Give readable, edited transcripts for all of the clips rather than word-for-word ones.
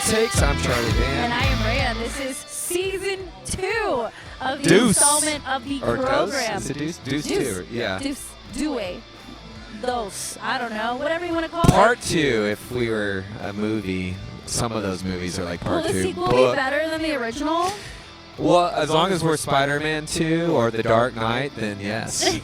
Takes. I'm Charlie Van. And I am Rayya. This is season 2 of the installment of the program. Is it Deuce? Deuce 2, yeah. Dos. I don't know. Whatever you want to call Part it. 2, if we were a movie. Some of those movies are like part 2. Will the sequel be better than the original? Well, as long as we're Spider-Man 2 or The Dark Knight, then yes.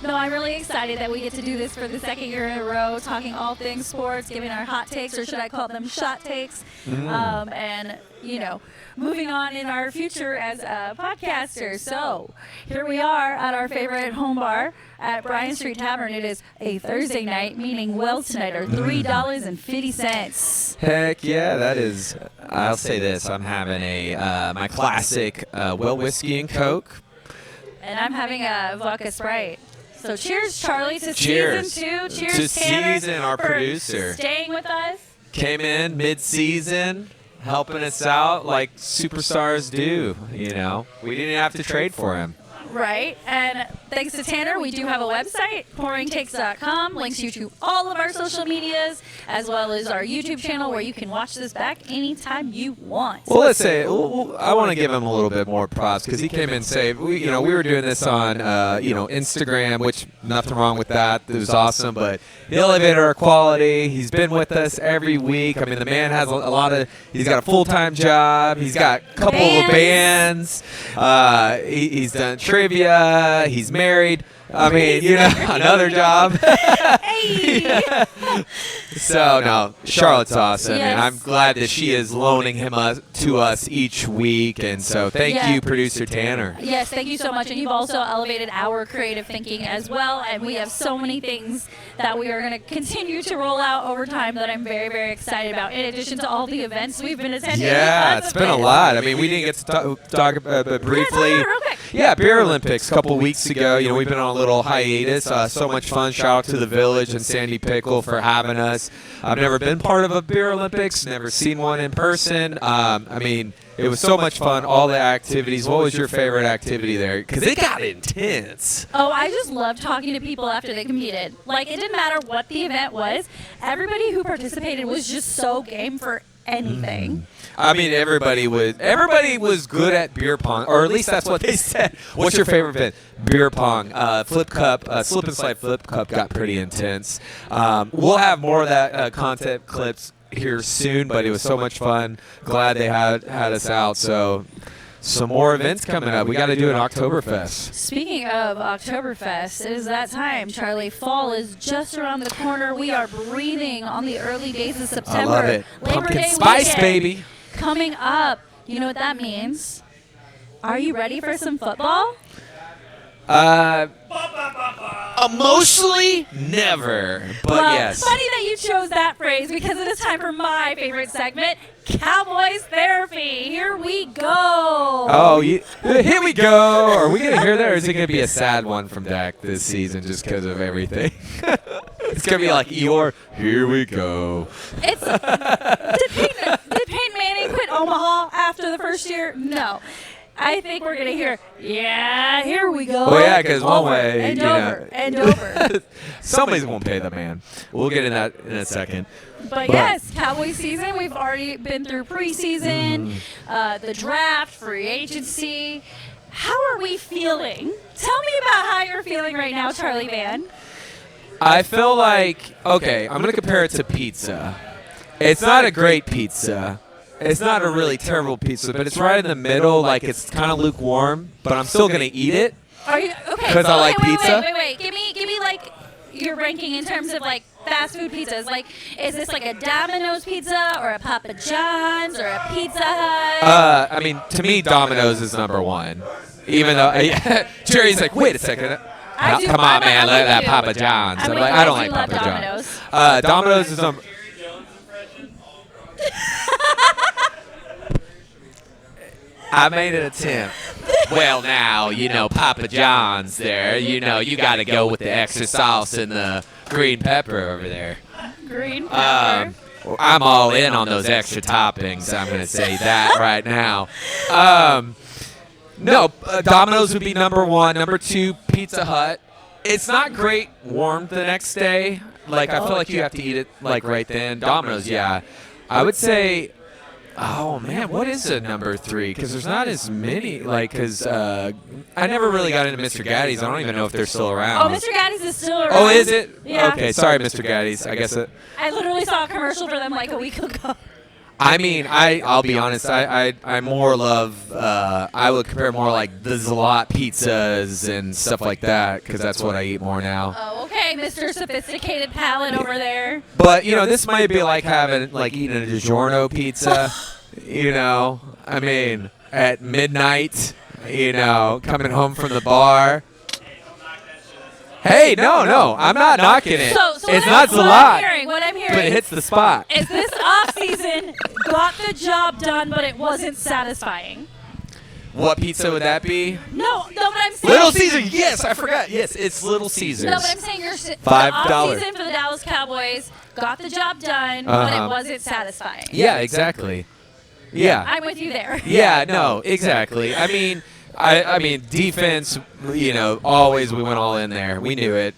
No, I'm really excited that we get to do this for the second year in a row, talking all things sports, giving our hot takes, or should I call them shot takes, and, you know, moving on in our future as podcasters. So here we are at our favorite home bar at Bryan Street Tavern. It is a Thursday night, meaning Wells tonight are $3.50. Heck yeah, that is. I'll say this: I'm having my classic well whiskey and Coke. And I'm having a vodka Sprite. So cheers, Charlie, to Cheers. season 2. Cheers, To Tanner, season, our for producer. staying with us. Came in mid-season, helping us out like superstars do. You know, we didn't have to trade for him. Right, and thanks to Tanner, we do have a website, pouringtakes.com, links you to all of our social medias, as well as our YouTube channel where you can watch this back anytime you want. Well, let's say I want to give him a little bit more props because he came in and said, we were doing this on Instagram, which nothing wrong with that. It was awesome, but he elevated our quality. He's been with us every week. I mean, the man has he's got a full-time job. He's got a couple of bands. He's done trivia. He's married. I mean, another job. Hey! So, no, Charlotte's awesome, Yes. and I'm glad that she is loaning him to us each week, and so thank you, Producer Tanner. Yes, thank you so much, and you've also elevated our creative thinking as well, and we have so many things that we are going to continue to roll out over time that I'm very, very excited about, in addition to all the events we've been attending. Yeah, it's been a lot. I mean, we didn't get to talk about briefly. Yeah, real quick. Yeah, Beer Olympics a couple weeks ago. We've been on a little hiatus. So much fun. Shout out to the Village and Sandy Pickle for having us. I've never been part of a Beer Olympics, never seen one in person. I mean, it was so much fun, all the activities. What was your favorite activity there? Because it got intense. Oh, I just loved talking to people after they competed. Like, it didn't matter what the event was. Everybody who participated was just so game for anything. I mean, everybody was good at beer pong, or at least that's what they said. What's your favorite event? Beer pong, flip cup, slip and slide flip cup got pretty intense. We'll have more of that content clips here soon, but it was so much fun. Glad they had us out. So some more events coming up. We got to do an Oktoberfest. Speaking of Oktoberfest, it is that time, Charlie. Fall is just around the corner. We are breathing on the early days of September. I love it. Labor Pumpkin Day spice, weekend baby. coming up. You know what that means? Are you ready for some football? Emotionally, never. But well, yes. Funny that you chose that phrase because it is time for my favorite segment, Cowboys Therapy. Here we go. Oh, here we go. Are we going to hear that, or is it going to be a sad one from Dak this season just because of everything? It's going to be like Eeyore, here we go. Did Peyton Manning quit Omaha after the first year? No. I think we're going to hear, yeah, here we go. Well, yeah, because one way, and over, and over. Somebody's going to pay the man. We'll get in that in a second. But yes, Cowboys season, we've already been through preseason, the draft, free agency. How are we feeling? Tell me about how you're feeling right now, Charlie Van. I feel like, okay, I'm going to compare it to pizza. It's not a great pizza. It's not a really terrible pizza, but it's right in the middle. Like, it's kind of lukewarm, but I'm still going to eat it. Are you okay? Because I like pizza. Wait. Give me like your ranking in terms of like fast food pizzas. Like, is this like a Domino's pizza or a Papa John's or a Pizza Hut? I mean, to me, Domino's is number one. Even though Jerry's like, wait a second. Come on, man, let that Papa John's. I'm like, I don't like Papa John's. Domino's is number. I made an attempt. Well, now, Papa John's there. You got to go with the extra sauce and the green pepper over there. Green pepper. I'm all in on those extra toppings. I'm going to say that right now. No, Domino's would be number one. Number two, Pizza Hut. It's not great warm the next day. Like, I feel like you have to eat it, like, right then. Domino's, yeah. I would say Oh man, what is a number 3? Because there's not as many. Because I never really got into Mr. Gaddy's. I don't even know if they're still around. Oh, Mr. Gaddy's is still around. Oh, is it? Yeah. Okay, sorry, Mr. Gaddy's. I guess it. I literally saw a commercial for them like a week ago. I mean, I'll be honest. I more love. I would compare more like the Zalot pizzas and stuff like that because that's what I eat more now. Oh, okay, Mr. Sophisticated Palate over there. But this might be like eating a DiGiorno pizza. I mean, at midnight. Coming home from the bar. Hey, no, I'm not knocking it. So it's not Zalot. What I'm hearing, but it hits the spot. Is this off-season got the job done, but it wasn't satisfying? What pizza would that be? No, but I'm saying Little Caesar. Yes, I forgot. Yes, it's Little Caesars. No, but I'm saying the $5 off-season for the Dallas Cowboys got the job done, but it wasn't satisfying. Yeah, exactly. Yeah. I'm with you there. Yeah, no, exactly. I mean, defense, always we went all in there. We knew it.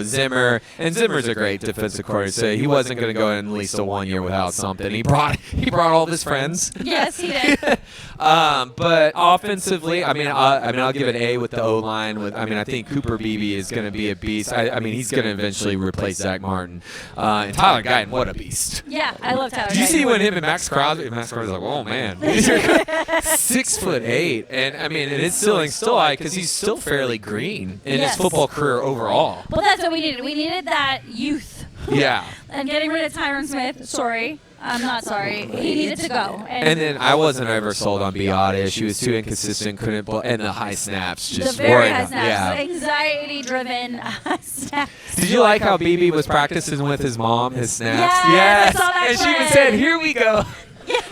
Zimmer, and Zimmer's a great defensive coordinator, so he wasn't going to go in at least a 1 year without something. He brought all of his friends. Yes, he did. But offensively, I'll give it A with the O-line. I think Cooper Beebe is going to be a beast. He's going to eventually replace Zach Martin. And Tyler Guyton, what a beast. Yeah, I love Tyler Guyton. Did you see when him and Max Crosby was like, oh, man. 6'8", and and his ceiling's still high because he's still fairly green in his football career overall. Well, that's what we needed. We needed that youth. Yeah. And getting rid of Tyron Smith, sorry. I'm not sorry. He needed to go. And then I wasn't ever sold on Biada. She was too inconsistent, couldn't ball, and the high snaps just the very worried. high snaps. Yeah. Anxiety-driven snaps. Did you like how BB was practicing with his mom, his snaps? Yes. I saw that And she even play. said, here we go.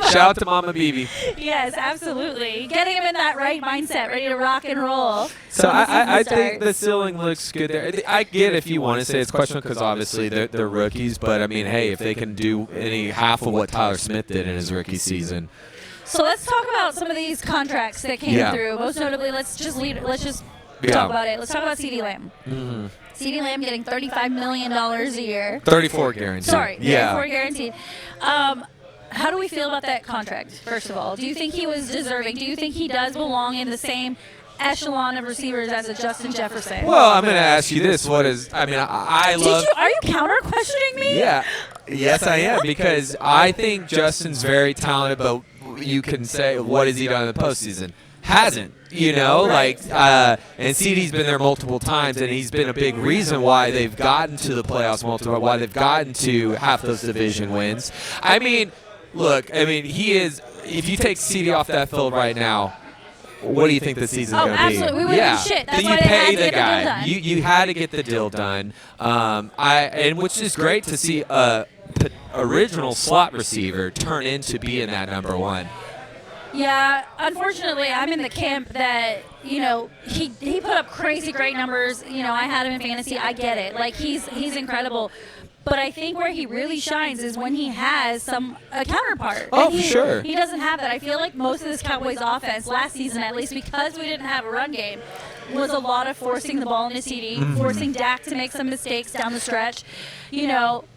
Shout out to Mama BB. Yes, absolutely. Getting him in that right mindset, ready to rock and roll. So I think the ceiling looks good there. I get if you want to say it's questionable because obviously they're rookies, but hey, if they can do any half of what Tyler Smith did in his rookie season. So let's talk about some of these contracts that came through. Most notably, let's just talk about it. Let's talk about CeeDee Lamb. Mm-hmm. CeeDee Lamb getting $35 million a year. 34 guaranteed. Sorry, yeah. 34 guaranteed. How do we feel about that contract, first of all? Do you think he was deserving? Do you think he does belong in the same echelon of receivers as a Justin Jefferson? Well, I'm going to ask you this. I love... Are you counter-questioning me? Yeah. Yes, I am, because I think Justin's very talented, but you can say, what has he done in the postseason? Hasn't. And CeeDee's been there multiple times, and he's been a big reason why they've gotten to the playoffs why they've gotten to half those division wins. Look, he is. If you take CeeDee off that field right now, what do you think the season's going to be? Absolutely. We wouldn't do shit. That's then why you they pay had to the get guy. the deal done. You had to get the deal done. And which is great to see a original slot receiver turn into being that number one. Yeah, unfortunately, I'm in the camp that, he put up crazy great numbers. I had him in fantasy. I get it. He's incredible. But I think where he really shines is when he has a counterpart. Oh, for sure. He doesn't have that. I feel like most of this Cowboys offense, last season at least, because we didn't have a run game, was a lot of forcing the ball into CeeDee, forcing Dak to make some mistakes down the stretch.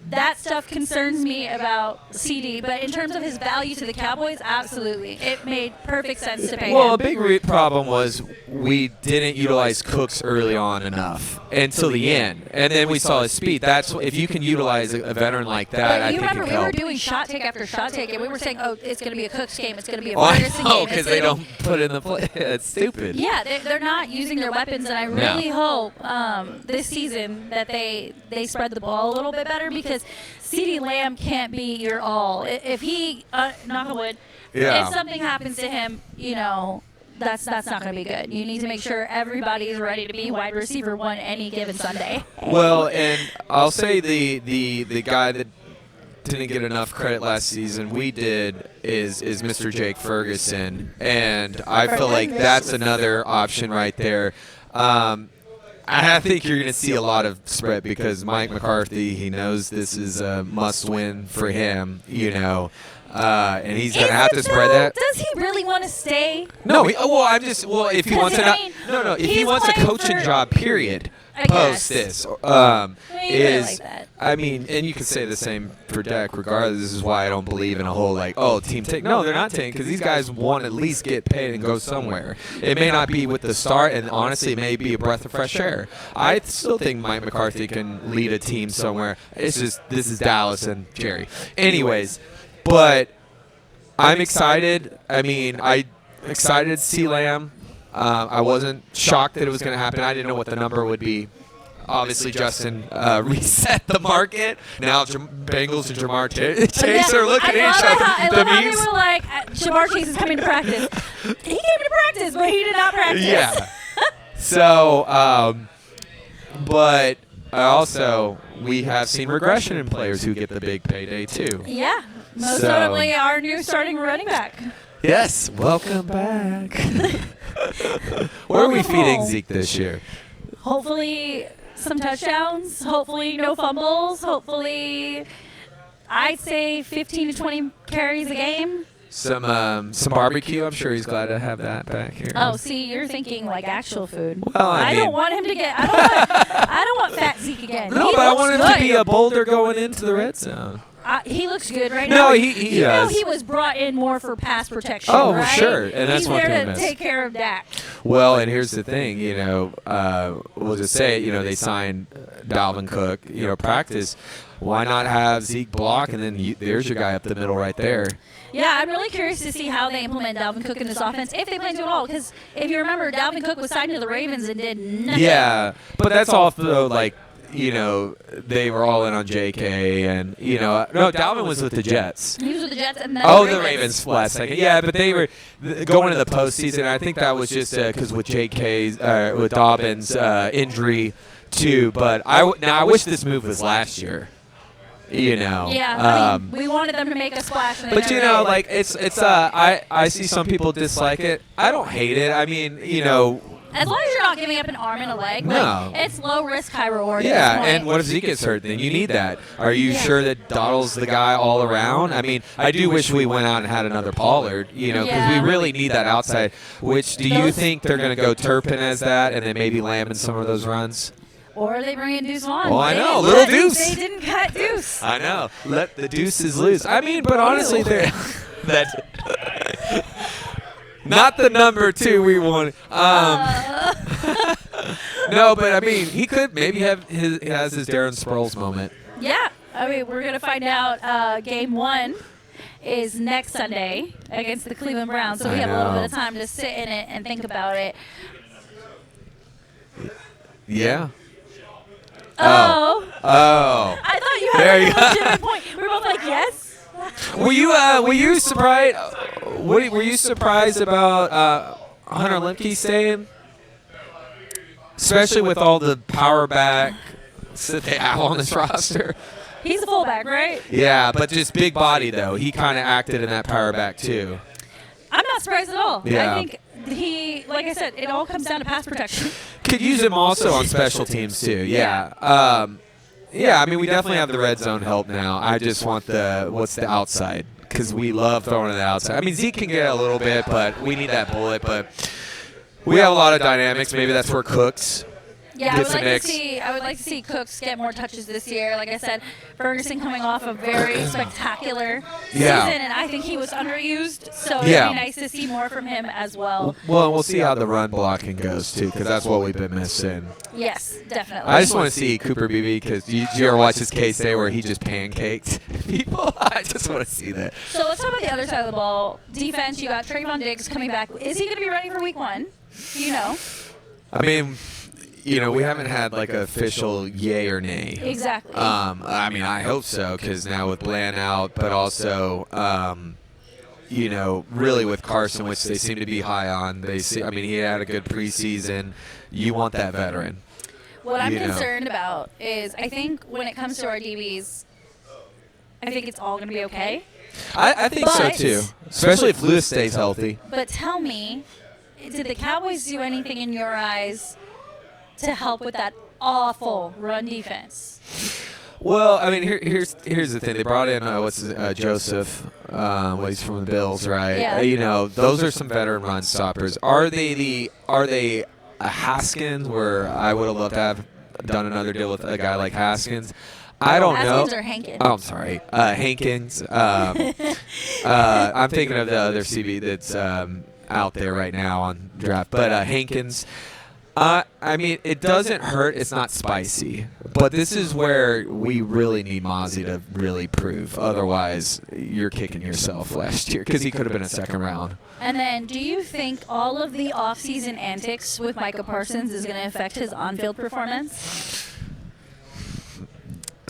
That stuff concerns me about CeeDee. But in terms of his value to the Cowboys, absolutely. It made perfect sense to pay him. Well, a big problem was we didn't utilize Cooks early on enough until the end. And then we saw his speed. That's if you can utilize a veteran like that, I think it can help. We were doing shot take after shot take, and we were saying, it's going to be a Cooks game. It's going to be a Ferguson game. because they don't put in the play. It's stupid. Yeah, they're not using their weapons, and I really hope this season that they spread the ball a little bit better because CeeDee Lamb can't be your all. If he, knock on wood, if something happens to him, that's not going to be good. You need to make sure everybody is ready to be wide receiver one any given Sunday. Well, and I'll say the guy that didn't get enough credit last season is Mr. Jake Ferguson, and I feel like that's another option right there. I think you're going to see a lot of spread because Mike McCarthy, he knows this is a must-win for him, and he's going to have to spread that. Does he really want to stay? No, if he wants if he wants a coaching job, period. post this. Maybe like that. I mean, and you could say the same for Dak. Regardless, this is why I don't believe in a whole team take. No, they're not taking because these guys want to at least get paid and go somewhere. It may not be with the start, and honestly, it may be a breath of fresh air. I still think Mike McCarthy can lead a team somewhere. It's just this is Dallas and Jerry. Anyways, but I'm excited. I mean, excited to see Lamb. I wasn't shocked that it was going to happen. I didn't know what the number would be. Obviously, Justin reset the market. Now Bengals and Jamar Chase are looking at each other. I love how they were like, Jamar Chase is coming to practice. He came to practice, but he did not practice. Yeah. So, but also we have seen regression in players who get the big payday too. Yeah. Most notably, our new starting running back. Yes. Welcome back. Where are we feeding Zeke this year? Hopefully some touchdowns. Hopefully no fumbles. Hopefully, I'd say 15 to 20 carries a game. Some barbecue. I'm sure he's glad to have that back here. Oh, see, you're thinking like actual food. Well, I mean, don't want him to get. I don't want fat Zeke again. No, but I want him to be a boulder going into the red zone. He looks good right now. No, he does. You know he was brought in more for pass protection, Oh, right? sure, and that's He's one thing there we to miss. take care of Dak. Well, and here's the thing, we'll just say, they signed Dalvin Cook, practice. Why not have Zeke block, and then there's your guy up the middle right there. Yeah, I'm really curious to see how they implement Dalvin Cook in this offense, if they plan to at all. Because if you remember, Dalvin Cook was signed to the Ravens and did nothing. Yeah, but that's also they were all in on JK, and no, Dalvin was with the Jets. He was with the Jets and then the Ravens last second. Yeah, but they were going into the postseason. I think that was just because with JK's with Dobbins' injury too. But I wish this move was last year. Yeah, we wanted them to make a splash. And but I see some people dislike it. I don't hate it. I mean, as long as you're not giving up an arm and a leg, no. It's low risk, high reward. Yeah, at this point. and what if Zeke gets hurt? Then you need that. Are you sure that Donald's the guy all around? I mean, I do wish we went out and had another Pollard, because we really need that outside. Which do you think they're going to go Turpin as that, and then maybe Lamb in some of those runs? Or they bring in Deuce Vaughn. Oh, I know, little Deuce. They didn't cut Deuce. I know. Let the Deuces loose. I mean, but honestly, they're not the number 2 we want. No, but I mean, he could maybe has his Darren Sproles moment. Yeah, I mean, we're gonna find out. Game 1 is next Sunday against the Cleveland Browns, so we have a little bit of time to sit in it and think about it. Yeah. Oh. I thought you had a legitimate point. We were both like, yes. Were you surprised? Were you surprised about Hunter Lemke staying? Especially with all the power backs that they have on this roster. He's a fullback, right? Yeah, but just big body though. He kind of acted in that power back too. I'm not surprised at all. Yeah. I think like I said, it all comes down to pass protection. Could use him also on special teams too. Yeah. I mean, we definitely have the red zone help now. I just want what's the outside, because we love throwing it outside. I mean, Zeke can get a little bit, but we need that bullet. But we have a lot of dynamics. Maybe that's where Cooks. Yeah, I would like to see Cooks get more touches this year. Like I said, Ferguson coming off a very spectacular season, and I think he was underused. So it'd be nice to see more from him as well. Well, we'll see how the run blocking goes too, because that's what we've been missing. Yes, definitely. I just want to see Cooper Beebe, because did you ever watch his case day where he just pancaked people? I just want to see that. So let's talk about the other side of the ball. Defense, you got Trayvon Diggs coming back. Is he going to be ready for week 1? Do you know? I mean, we haven't had like an official yay or nay. Exactly. I mean, I hope so, because now with Bland out, but also, really with Carson, which they seem to be high on. He had a good preseason. You want that veteran. What I'm concerned about is, I think when it comes to our DBs, I think it's all going to be okay. I think so too, especially if Lewis stays healthy. But tell me, did the Cowboys do anything in your eyes to help with that awful run defense? Well, I mean, here's the thing. They brought in Joseph. He's from the Bills, right? Yeah. Those are some veteran run stoppers. Are they a Haskins, where I would have loved to have done another deal with a guy like Haskins. I don't know. Haskins or Hankins? Oh, I'm sorry. Hankins. I'm thinking of the other CB that's out there right now on draft. But Hankins, I mean, it doesn't hurt. It's not spicy. But this is where we really need Mozzie to really prove. Otherwise, you're kicking yourself last year because he could have been a second round. And then, do you think all of the off-season antics with Micah Parsons is going to affect his on-field performance?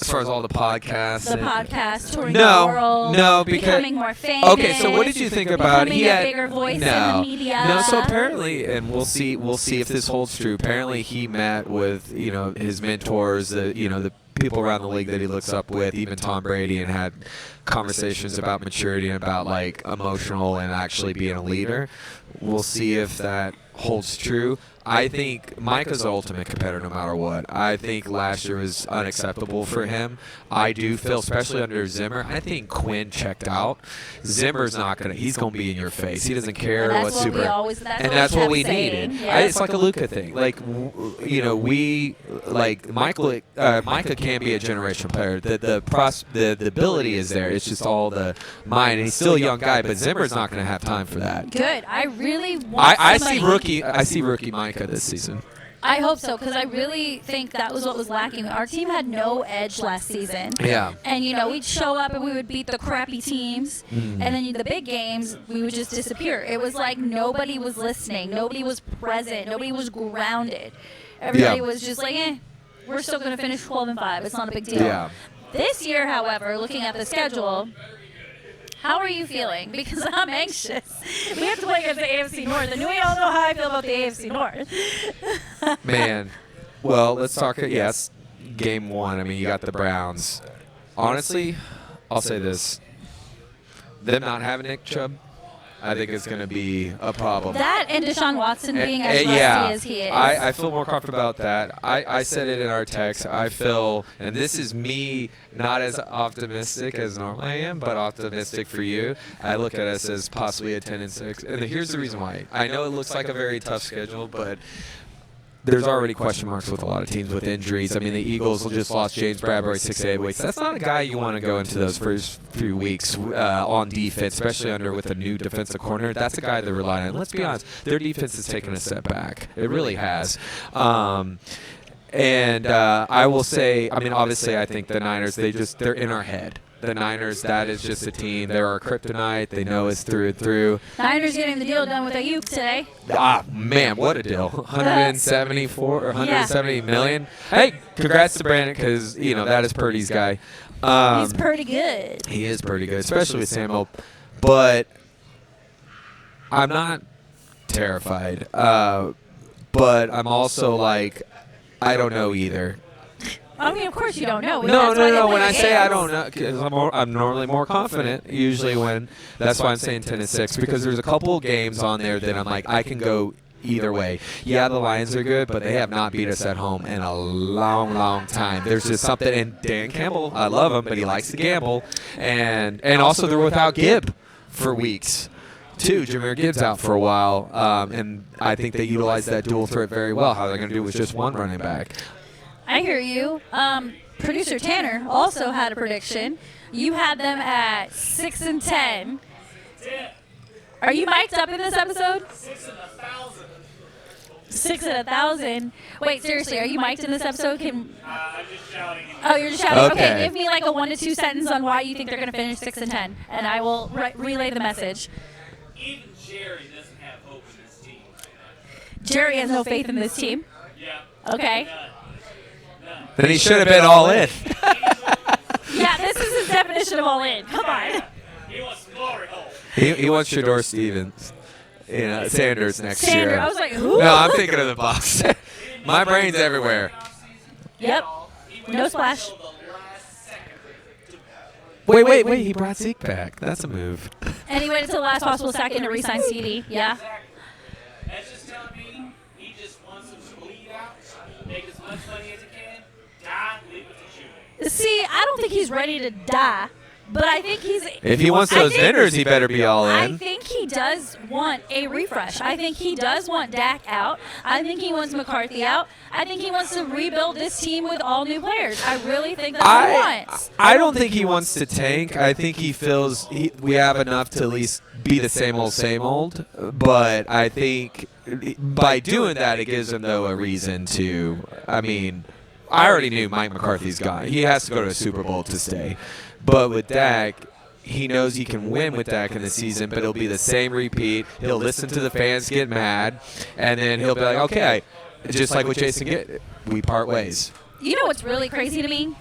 As far as all the podcasts, touring the world, no, because becoming more famous. Okay, so what did you think about? Becoming a bigger voice in the media. No, so apparently, and we'll see if this holds true. Apparently, he met with his mentors, the people around the league that he looks up with, even Tom Brady, and had conversations about maturity and about like emotional and actually being a leader. We'll see if that holds true. I think Micah's the ultimate competitor no matter what. I think last year was unacceptable for him. I do feel, especially under Zimmer, I think Quinn checked out. Zimmer's not going to – he's going to be in your face. He doesn't care what super – and that's what we needed. Yeah. It's like a Luka thing. Like, we – like Micah can be a generational player. The ability is there. It's just all the mind. And he's still a young guy, but Zimmer's not going to have time for that. Good. I really want I see rookie Micah this season. I hope so, because I really think that was what was lacking. Our team had no edge last season. Yeah. And, we'd show up and we would beat the crappy teams. And then the big games, we would just disappear. It was like nobody was listening. Nobody was present. Nobody was grounded. Everybody was just like, we're still going to finish 12-5. It's not a big deal. Yeah. This year, however, looking at the schedule, how are you feeling? Because I'm anxious. We have to play against the AFC North, and we all know how I feel about the AFC North. Man. Well, let's talk. Yes, game one. I mean, you got the Browns. Honestly, I'll say this. Them not having Nick Chubb, I think it's going to be a problem. That and Deshaun Watson being as rusty as he is. I feel more comfortable about that. I said it in our text. I feel, and this is me not as optimistic as normally I am, but optimistic for you. I look at us as possibly a 10-6. And here's the reason why. I know it looks like a very tough schedule, but there's already question marks with a lot of teams with injuries. I mean, the Eagles just lost James Bradbury 6 to 8 weeks. That's not a guy you want to go into those first few weeks on defense, especially with a new defensive corner. That's a guy they rely on. Let's be honest, their defense has taken a step back. It really has. And I will say, I mean, obviously, I think the Niners, they're in our head. The Niners, that is just a team. They're our kryptonite. They know us through and through. Niners getting the deal done with Ayuk today. Ah, man, what a deal. 174 or 170 million. Hey, congrats to Brandon because, that is Purdy's guy. He's pretty good. He is pretty good, especially with Samuel. But I'm not terrified. But I'm also like, I don't know either. I mean, of course you don't know. No. When I say I don't know, because I'm normally more confident. Usually that's why I'm saying 10-6, because there's a couple of games on there that I'm like, I can go either way. Yeah, the Lions are good, but they have not beat us at home in a long, long time. There's just something. And Dan Campbell, I love him, but he likes to gamble. And also they're without Gibb for weeks. Jahmyr Gibbs out for a while, and I think they utilized that dual threat very well. How they're going to do with just one running back. I hear you. Producer Tanner also had a prediction. You had them at 6-10. Are you mic'd up in this episode? 6 in 1,000. 6 in 1,000. Wait, seriously, are you mic'd in this episode? I'm just shouting. Oh, you're just shouting. Okay. Give me like a 1 to 2 sentence on why you think they're going to finish 6-10, and I will relay the message. Even Jerry doesn't have hope in this team right now. Jerry has no faith in this team. Yeah. Okay. Then he should have been all in. Yeah, this is his definition of all in. Come on. He wants glory hole. He wants Shador Stevens. Sanders next year. I was like, who? No, I'm thinking of the box. My brain's everywhere. Yep. No splash. Wait. He brought Zeke back. That's a move. And he waited until the last possible second to re-sign CD. Yeah. That's just telling me he just wants him to bleed out, make as much money as he can, die, leave it to you. See, I don't think he's ready to die. But I think he's. If he wants those vendors, he better be all I in. think he does want a refresh. I think he does want Dak out. I think he wants McCarthy out. I think he wants to rebuild this team with all new players. I really think that's what he wants. I don't think he wants to tank. I think he feels we have enough to at least be the same old. But I think by doing that, it gives him, though, a reason to. I mean, I already knew Mike McCarthy's gone. He has to go to a Super Bowl to stay. But with Dak, he knows he can win with Dak in the season, but it'll be the same repeat. He'll listen to the fans get mad, and then he'll be like, okay, just like with Jason Gitt, we part ways. You know what's really crazy to me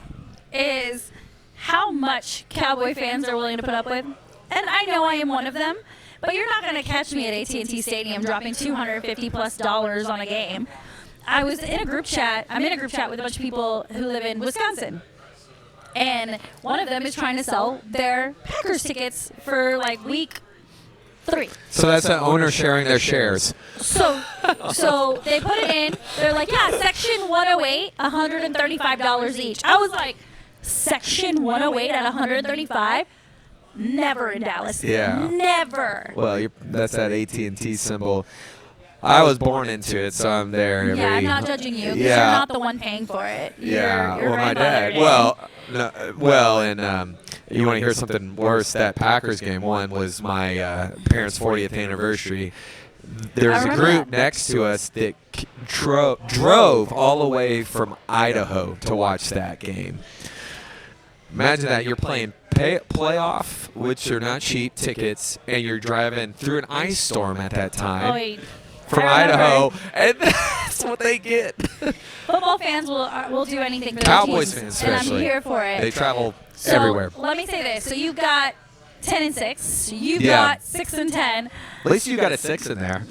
is how much Cowboy fans are willing to put up with. And I know I am one of them, but you're not going to catch me at AT&T Stadium dropping $250+ on a game. I was in a group chat. I'm in a group chat with a bunch of people who live in Wisconsin. And one of them is trying to sell their Packers tickets for like week 3. So that's an owner sharing their shares. So they put it in. They're like, yeah, section 108, $135 each. I was like, section 108 at $135? Never in Dallas. Yeah. Never. Well, that's that AT&T symbol. I was born into it, so I'm there. Yeah, I'm not judging you because Yeah. you're not the one paying for it. Your My grandmother dad. did. And you want to hear something worse? That Packers game was my parents' 40th anniversary. There was a group next to us that drove all the way from Idaho to watch that game. Imagine that you're playing playoff, which are not cheap tickets, and you're driving through an ice storm at that time. Oh, wait. From Idaho, and that's what they get. Football fans will do anything for their Cowboys teams, fans especially. and I'm here for it. They travel So, everywhere. Let me say this. So you got 10-6. You Yeah. got 6-10. At least you got a 6 in there.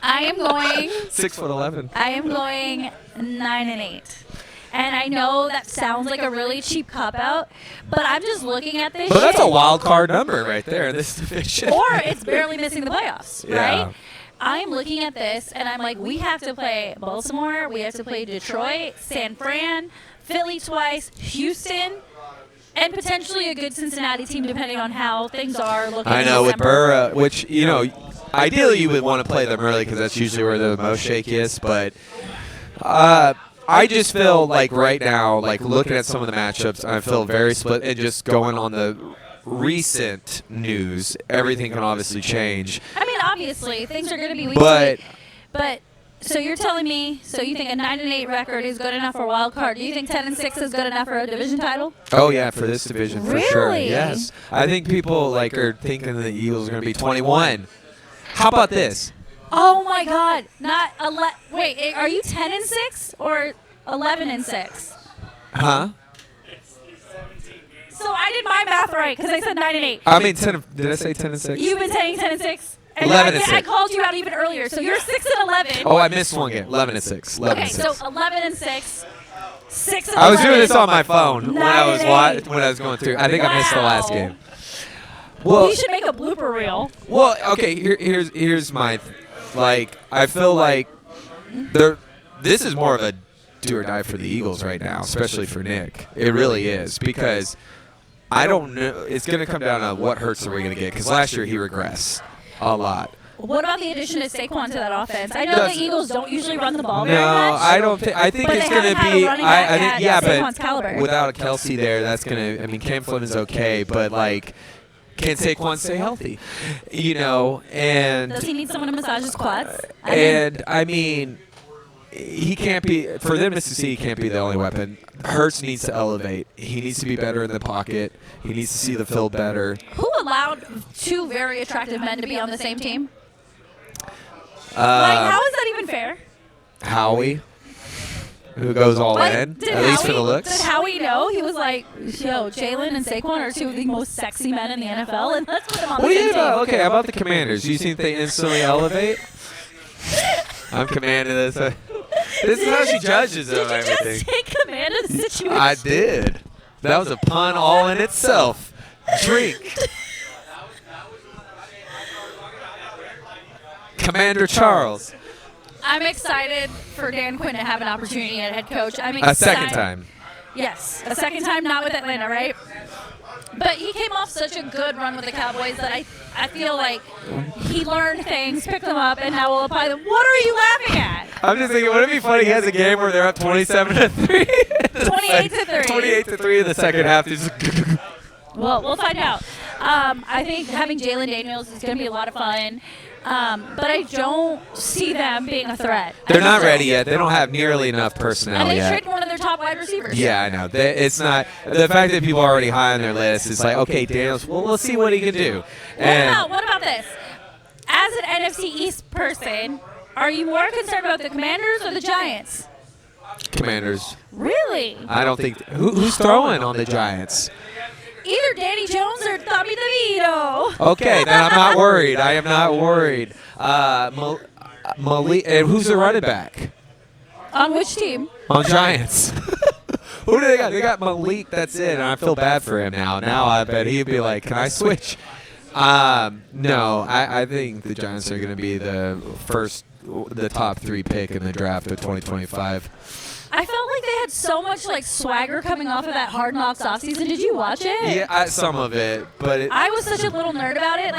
I am going 6'11". I am going 9-8. And I know that sounds like a really cheap cop-out, but I'm just looking at this But that's a shit. wild card number right there in this division. Or it's barely missing the playoffs, Yeah. right? I'm looking at this, and I'm like, we have to play Baltimore, we have to play Detroit, San Fran, Philly twice, Houston, and potentially a good Cincinnati team, depending on how things are looking. I in know with December. Burrow, which ideally you would want to play them early because that's usually where they're the most shakiest. But I just feel like right now, like looking at some of the matchups, I feel very split. And just going on the recent news, everything can obviously change. I mean, obviously, things are going to be week But- to week. But so you're telling me, so you think a 9-8 record is good enough for a wild card? Do you think 10-6 is good enough for a division title? Oh yeah, for this division for sure. Really? Yes, I think people are thinking the Eagles are going to be 21. How about this? Oh my God! Not wait, are you 10-6 or 11-6? Huh? So I did my math right because I said 9-8. I mean, did I say 10-6? You've been saying 10-6. And 11-6. I called you out even earlier, so you're 6-11. Oh, I missed one game. 11-6. 11-6. Okay, so 11-6. 6-11. I was doing this on my phone when I was 9-8. when I was going through. I think I missed the last Wow. game. We should make a blooper reel. Well, okay. Here's my, I feel like this is more of a do or die for the Eagles right now, especially for Nick. It really is because I don't know. It's going to come down to what hurts are we going to get because last year he regressed a lot. What about the addition of Saquon to that offense? I know the Eagles don't usually run the ball No, very much. I don't think. I think But it's they going to haven't had a be. running back I think at yeah, Saquon's but caliber. without a Kelsey there, that's going to. I mean, Cam Fleming's okay, but can Saquon stay healthy? And Does he need someone to massage his quads? I mean, he can't be. For them to succeed, he can't be the only weapon. Hurts needs to elevate. He needs to be better in the pocket. He needs to see the field better. Who allowed two very attractive men to be on the same team? Uh, How is that even fair? Howie, who goes all in, did at least for Howie- the looks. Did Howie know? He was like, yo, Jalen and Saquon are two of the most sexy men in the NFL, and let's put them on What the do same you team. know? Okay, how about the Commanders? Do you think they instantly elevate? I'm commanding this. This is how she judges Did you everything. just take command of the situation? I did. That was a pun all in itself. Drink. Commander Charles. I'm excited for Dan Quinn to have an opportunity at head coach. I'm A excited. second time. Yes, a second time, not with Atlanta, right? But he came off such a good run with the Cowboys that I feel like he learned things, picked them up, and now will apply them. What are you laughing at? I'm just thinking, wouldn't it be funny? He has a game where they're up 27-3. 28-3. 28-3 in the second half. Well, we'll find out. I think having Jalen Daniels is going to be a lot of fun. But I don't see them being a threat. They're not ready yet. They don't have nearly enough personnel and they yet. traded one of their top wide receivers. Yeah, I know. It's not the fact that people are already high on their list. It's like, okay, Daniels. Well, we'll see what he can do. What about this? As an NFC East person, are you more concerned about the Commanders or the Giants? Commanders. Really? I don't think. Who's throwing on the Giants? Either Danny Jones or Tommy DeVito. Okay, then I'm not worried. I am not worried. Malik, and who's the running back? On which team? On Giants. Who do they got? They got Malik. That's it. And I feel bad for him now. Now I bet he'd be like, "Can I switch?" No, I think the Giants are going to be the top 3 pick in the draft of 2025. I felt like they had so much swagger coming off of that Hard Knocks offseason. Did you watch it? Yeah, some of it, but I was such a little nerd about it.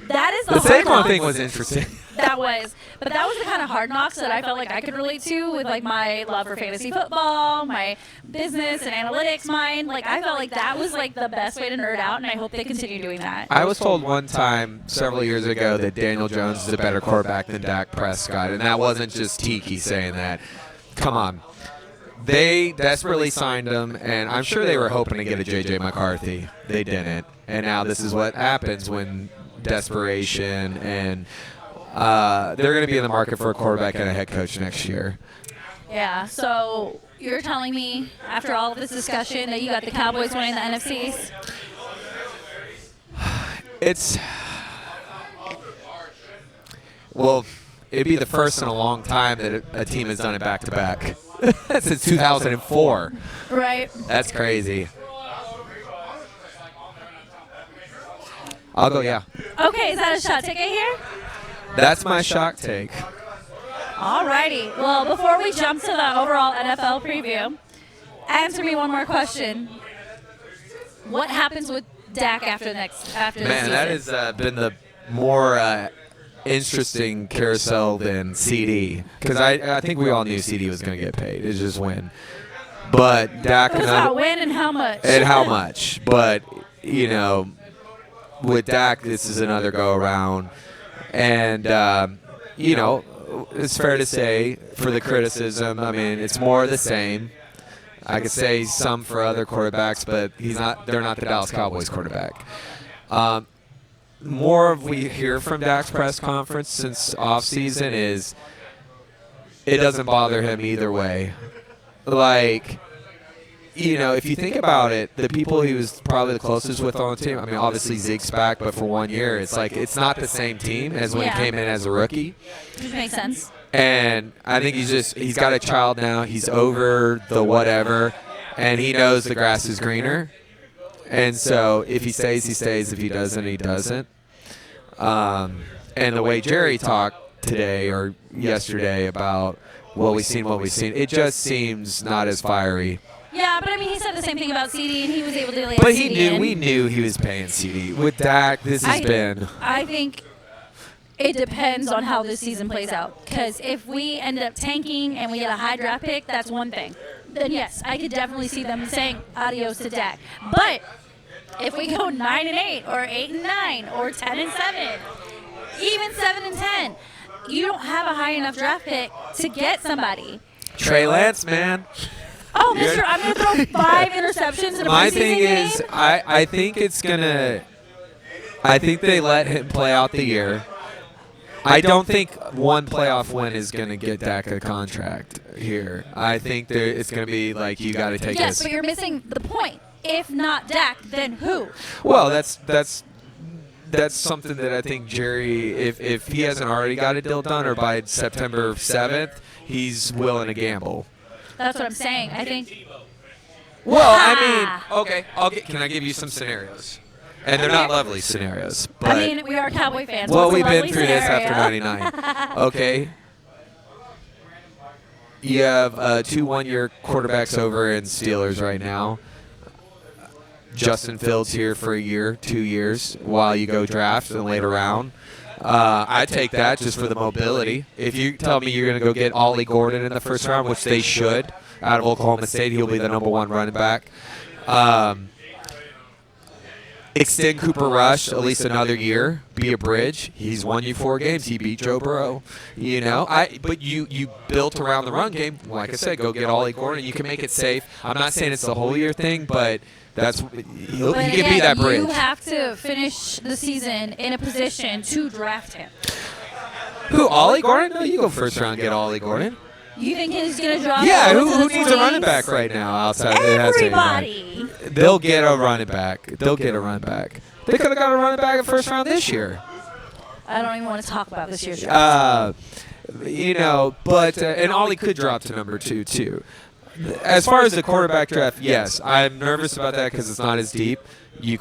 That is the Hard Saquon Knocks. thing was interesting. That was the kind of Hard Knocks that I felt like I could relate to with my love for fantasy football, my business and analytics mind. I felt like that was the best way to nerd out, and I hope they continue doing that. I was told one time several years ago that Daniel Jones is a better quarterback than Dak Prescott, and that wasn't just Tiki saying that. Come on. They desperately signed him, and I'm sure they were hoping to get a J.J. McCarthy. They didn't. And now this is what happens when desperation and they're going to be in the market for a quarterback and a head coach next year. Yeah, so you're telling me after all of this discussion that you got the Cowboys winning the NFCs? Well, it'd be the first in a long time that a team has done it back-to-back. Since 2004. Right. That's crazy. I'll go, yeah. Okay, is that a shot ticket here? That's my shock take. Alrighty. Well, before we jump to the overall NFL preview, answer me one more question. What happens with Dak after this season? Man, that has been the more interesting carousel than CD, because I think we all knew CD was going to get paid. It's just when. But Dak it was about when and how much. And how much. But, with Dak, this is another go-around. And, it's fair to say for the criticism, it's more of the same. I could say some for other quarterbacks, but they're not the Dallas Cowboys quarterback. More we hear from Dak's press conference since offseason is it doesn't bother him either way. If you think about it, the people he was probably the closest with on the team, obviously Zeke's back, but for 1 year, it's it's not the same team as when he came in as a rookie. Which makes sense. And I think he's got a child now. He's over the whatever, and he knows the grass is greener. And so if he stays, he stays. If he doesn't, he doesn't. And the way Jerry talked today or yesterday about what we've seen, it just seems not as fiery. Yeah, but he said the same thing about CD, and he was able to lay But CD we knew he was paying CD. With Dak, I think it depends on how this season plays out. Because if we end up tanking and we get a high draft pick, that's one thing. Then yes, I could definitely see them saying adios to Dak. But if we go 9-8 or 8-9 or 10-7, even 7-10, you don't have a high enough draft pick to get somebody. Trey Lance, man. Oh, mister, I'm going to throw 5 interceptions in a My preseason thing game? is, I think it's going to – I think they let him play out the year. I don't think one playoff win is going to get Dak a contract here. I think it's going to be you got to take Yes, but you're missing the point. If not Dak, then who? Well, that's something that I think Jerry, if he hasn't already got a deal done or by September 7th, he's willing to gamble. That's what I'm saying. I think. Well, okay. Can I give you some scenarios? And they're not lovely scenarios. But we are Cowboy fans. Well, What's a we've been lovely through this scenario? after 99. Okay. You have 2 one-year quarterbacks over in Steelers right now. Justin Fields here for a year, 2 years, while you go draft in the later round. I take that just for the mobility. If you tell me you're going to go get Ollie Gordon in the first round, which they should, out of Oklahoma State, he'll be the number 1 running back. Extend Cooper Rush at least another year. Be a bridge. He's won you 4 games. He beat Joe Burrow. But you built around the run game. Like I said, go get Ollie Gordon. You can make it safe. I'm not saying it's the whole year thing, but he can be that bridge. You have to finish the season in a position to draft him. Who, Ollie Gordon? No, you go first round and get Ollie Gordon. You think he's going to drop? Yeah, into who the needs a 20s? running back right now outside? Everybody. They'll get a running back. They could have got a running back in the first round this year. I don't even want to talk about this year's draft. And Ollie could drop to number 2 too. As far as the quarterback draft, yes, I'm nervous about that because it's not as deep. You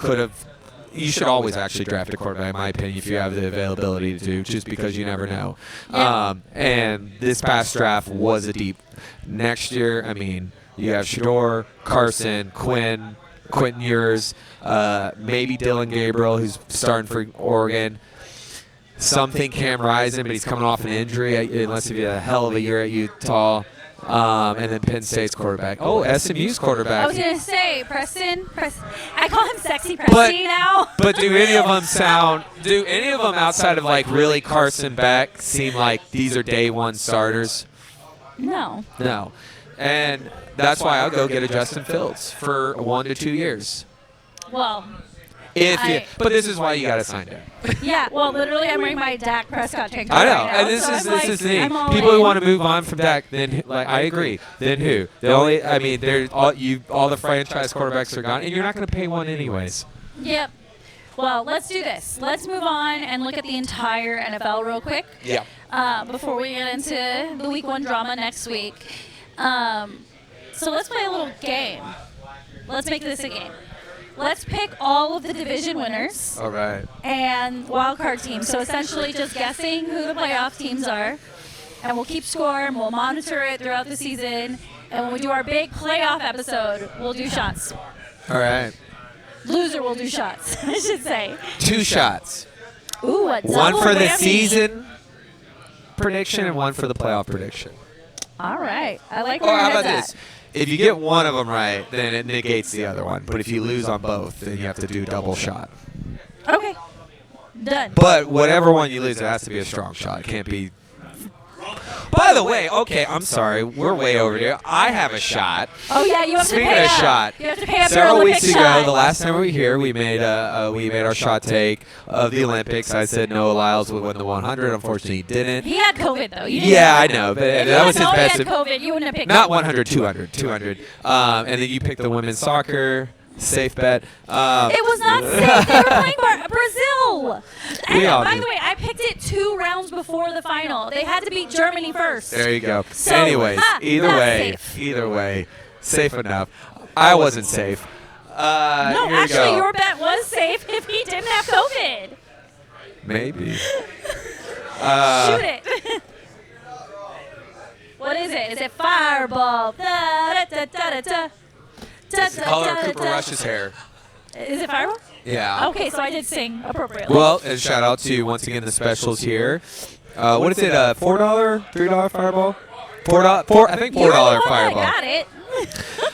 should always actually draft a quarterback, in my opinion, if you have the availability to, just because you never know. Yeah. And this past draft was a deep. Next year, you have Shador, Carson, Quentin Ewers, maybe Dylan Gabriel, who's starting for Oregon. Some think Cam Rising, but he's coming off an injury, unless he had a hell of a year at Utah. And then Penn State's quarterback. Oh, SMU's quarterback. I was going to say, Preston. I call him Sexy Preston now. But do any of them outside of like really Carson Beck seem like these are day 1 starters? No. And that's why I'll go get a Justin Fields for 1 to 2 years. Well, but this is why you got to sign him. Yeah, well, literally, I'm wearing my Dak Prescott tank top I know, right now, and this is the thing. I'm all People who in. want to move on from Dak, then I agree. Then who? They're all the franchise quarterbacks are gone, and you're not going to pay one anyways. Yep. Well, let's do this. Let's move on and look at the entire NFL real quick. Yeah. Before we get into the Week 1 drama next week. So let's play a little game. Let's make this a game. Let's pick all of the division winners. All right. And wild card teams. So essentially just guessing who the playoff teams are. And we'll keep score and we'll monitor it throughout the season. And when we do our big playoff episode, we'll do shots. All right. Loser will do shots, I should say. 2 shots. Ooh, a double One for the whammy. season prediction and one for the playoff prediction. All right. I like Oh, where how your about head's this? If you get one of them right, then it negates the other one. But if you lose on both, then you have to do double shot. at. Okay. Done. But whatever one you lose, it has to be a strong shot. It can't be. By the way, okay, I'm sorry. We're way over here. I have a shot. Oh, yeah, you have Speaking to pay of up. shot, You have to pay up several your weeks Olympic ago, shot. the last time we were here, we made our shot take of the Olympics. I said Noah Lyles would win the 100. Unfortunately, he didn't. He had COVID, though. You didn't Yeah, I know know. But If that was you his had best. known he had COVID, you wouldn't have picked Not him. 100, 200. And then you picked the women's soccer. Safe bet. It was not safe. They were playing Brazil. We all By knew. the way, I picked it 2 rounds before the final. They had to beat Germany first. There you go. So, Anyways, not either way, safe enough. I wasn't safe. No, here we actually, go. your bet was safe if he didn't have COVID. Maybe. Shoot it. What is it? Is it Fireball? Da, da, da, da, da. It's the color of Cooper Rush's hair. Is it Fireball? Yeah. Okay, so I did sing appropriately. Well, and shout out to once again the specials here. What is it? $4, $3 Fireball? $4. I think $4 You're the one that Fireball. got it.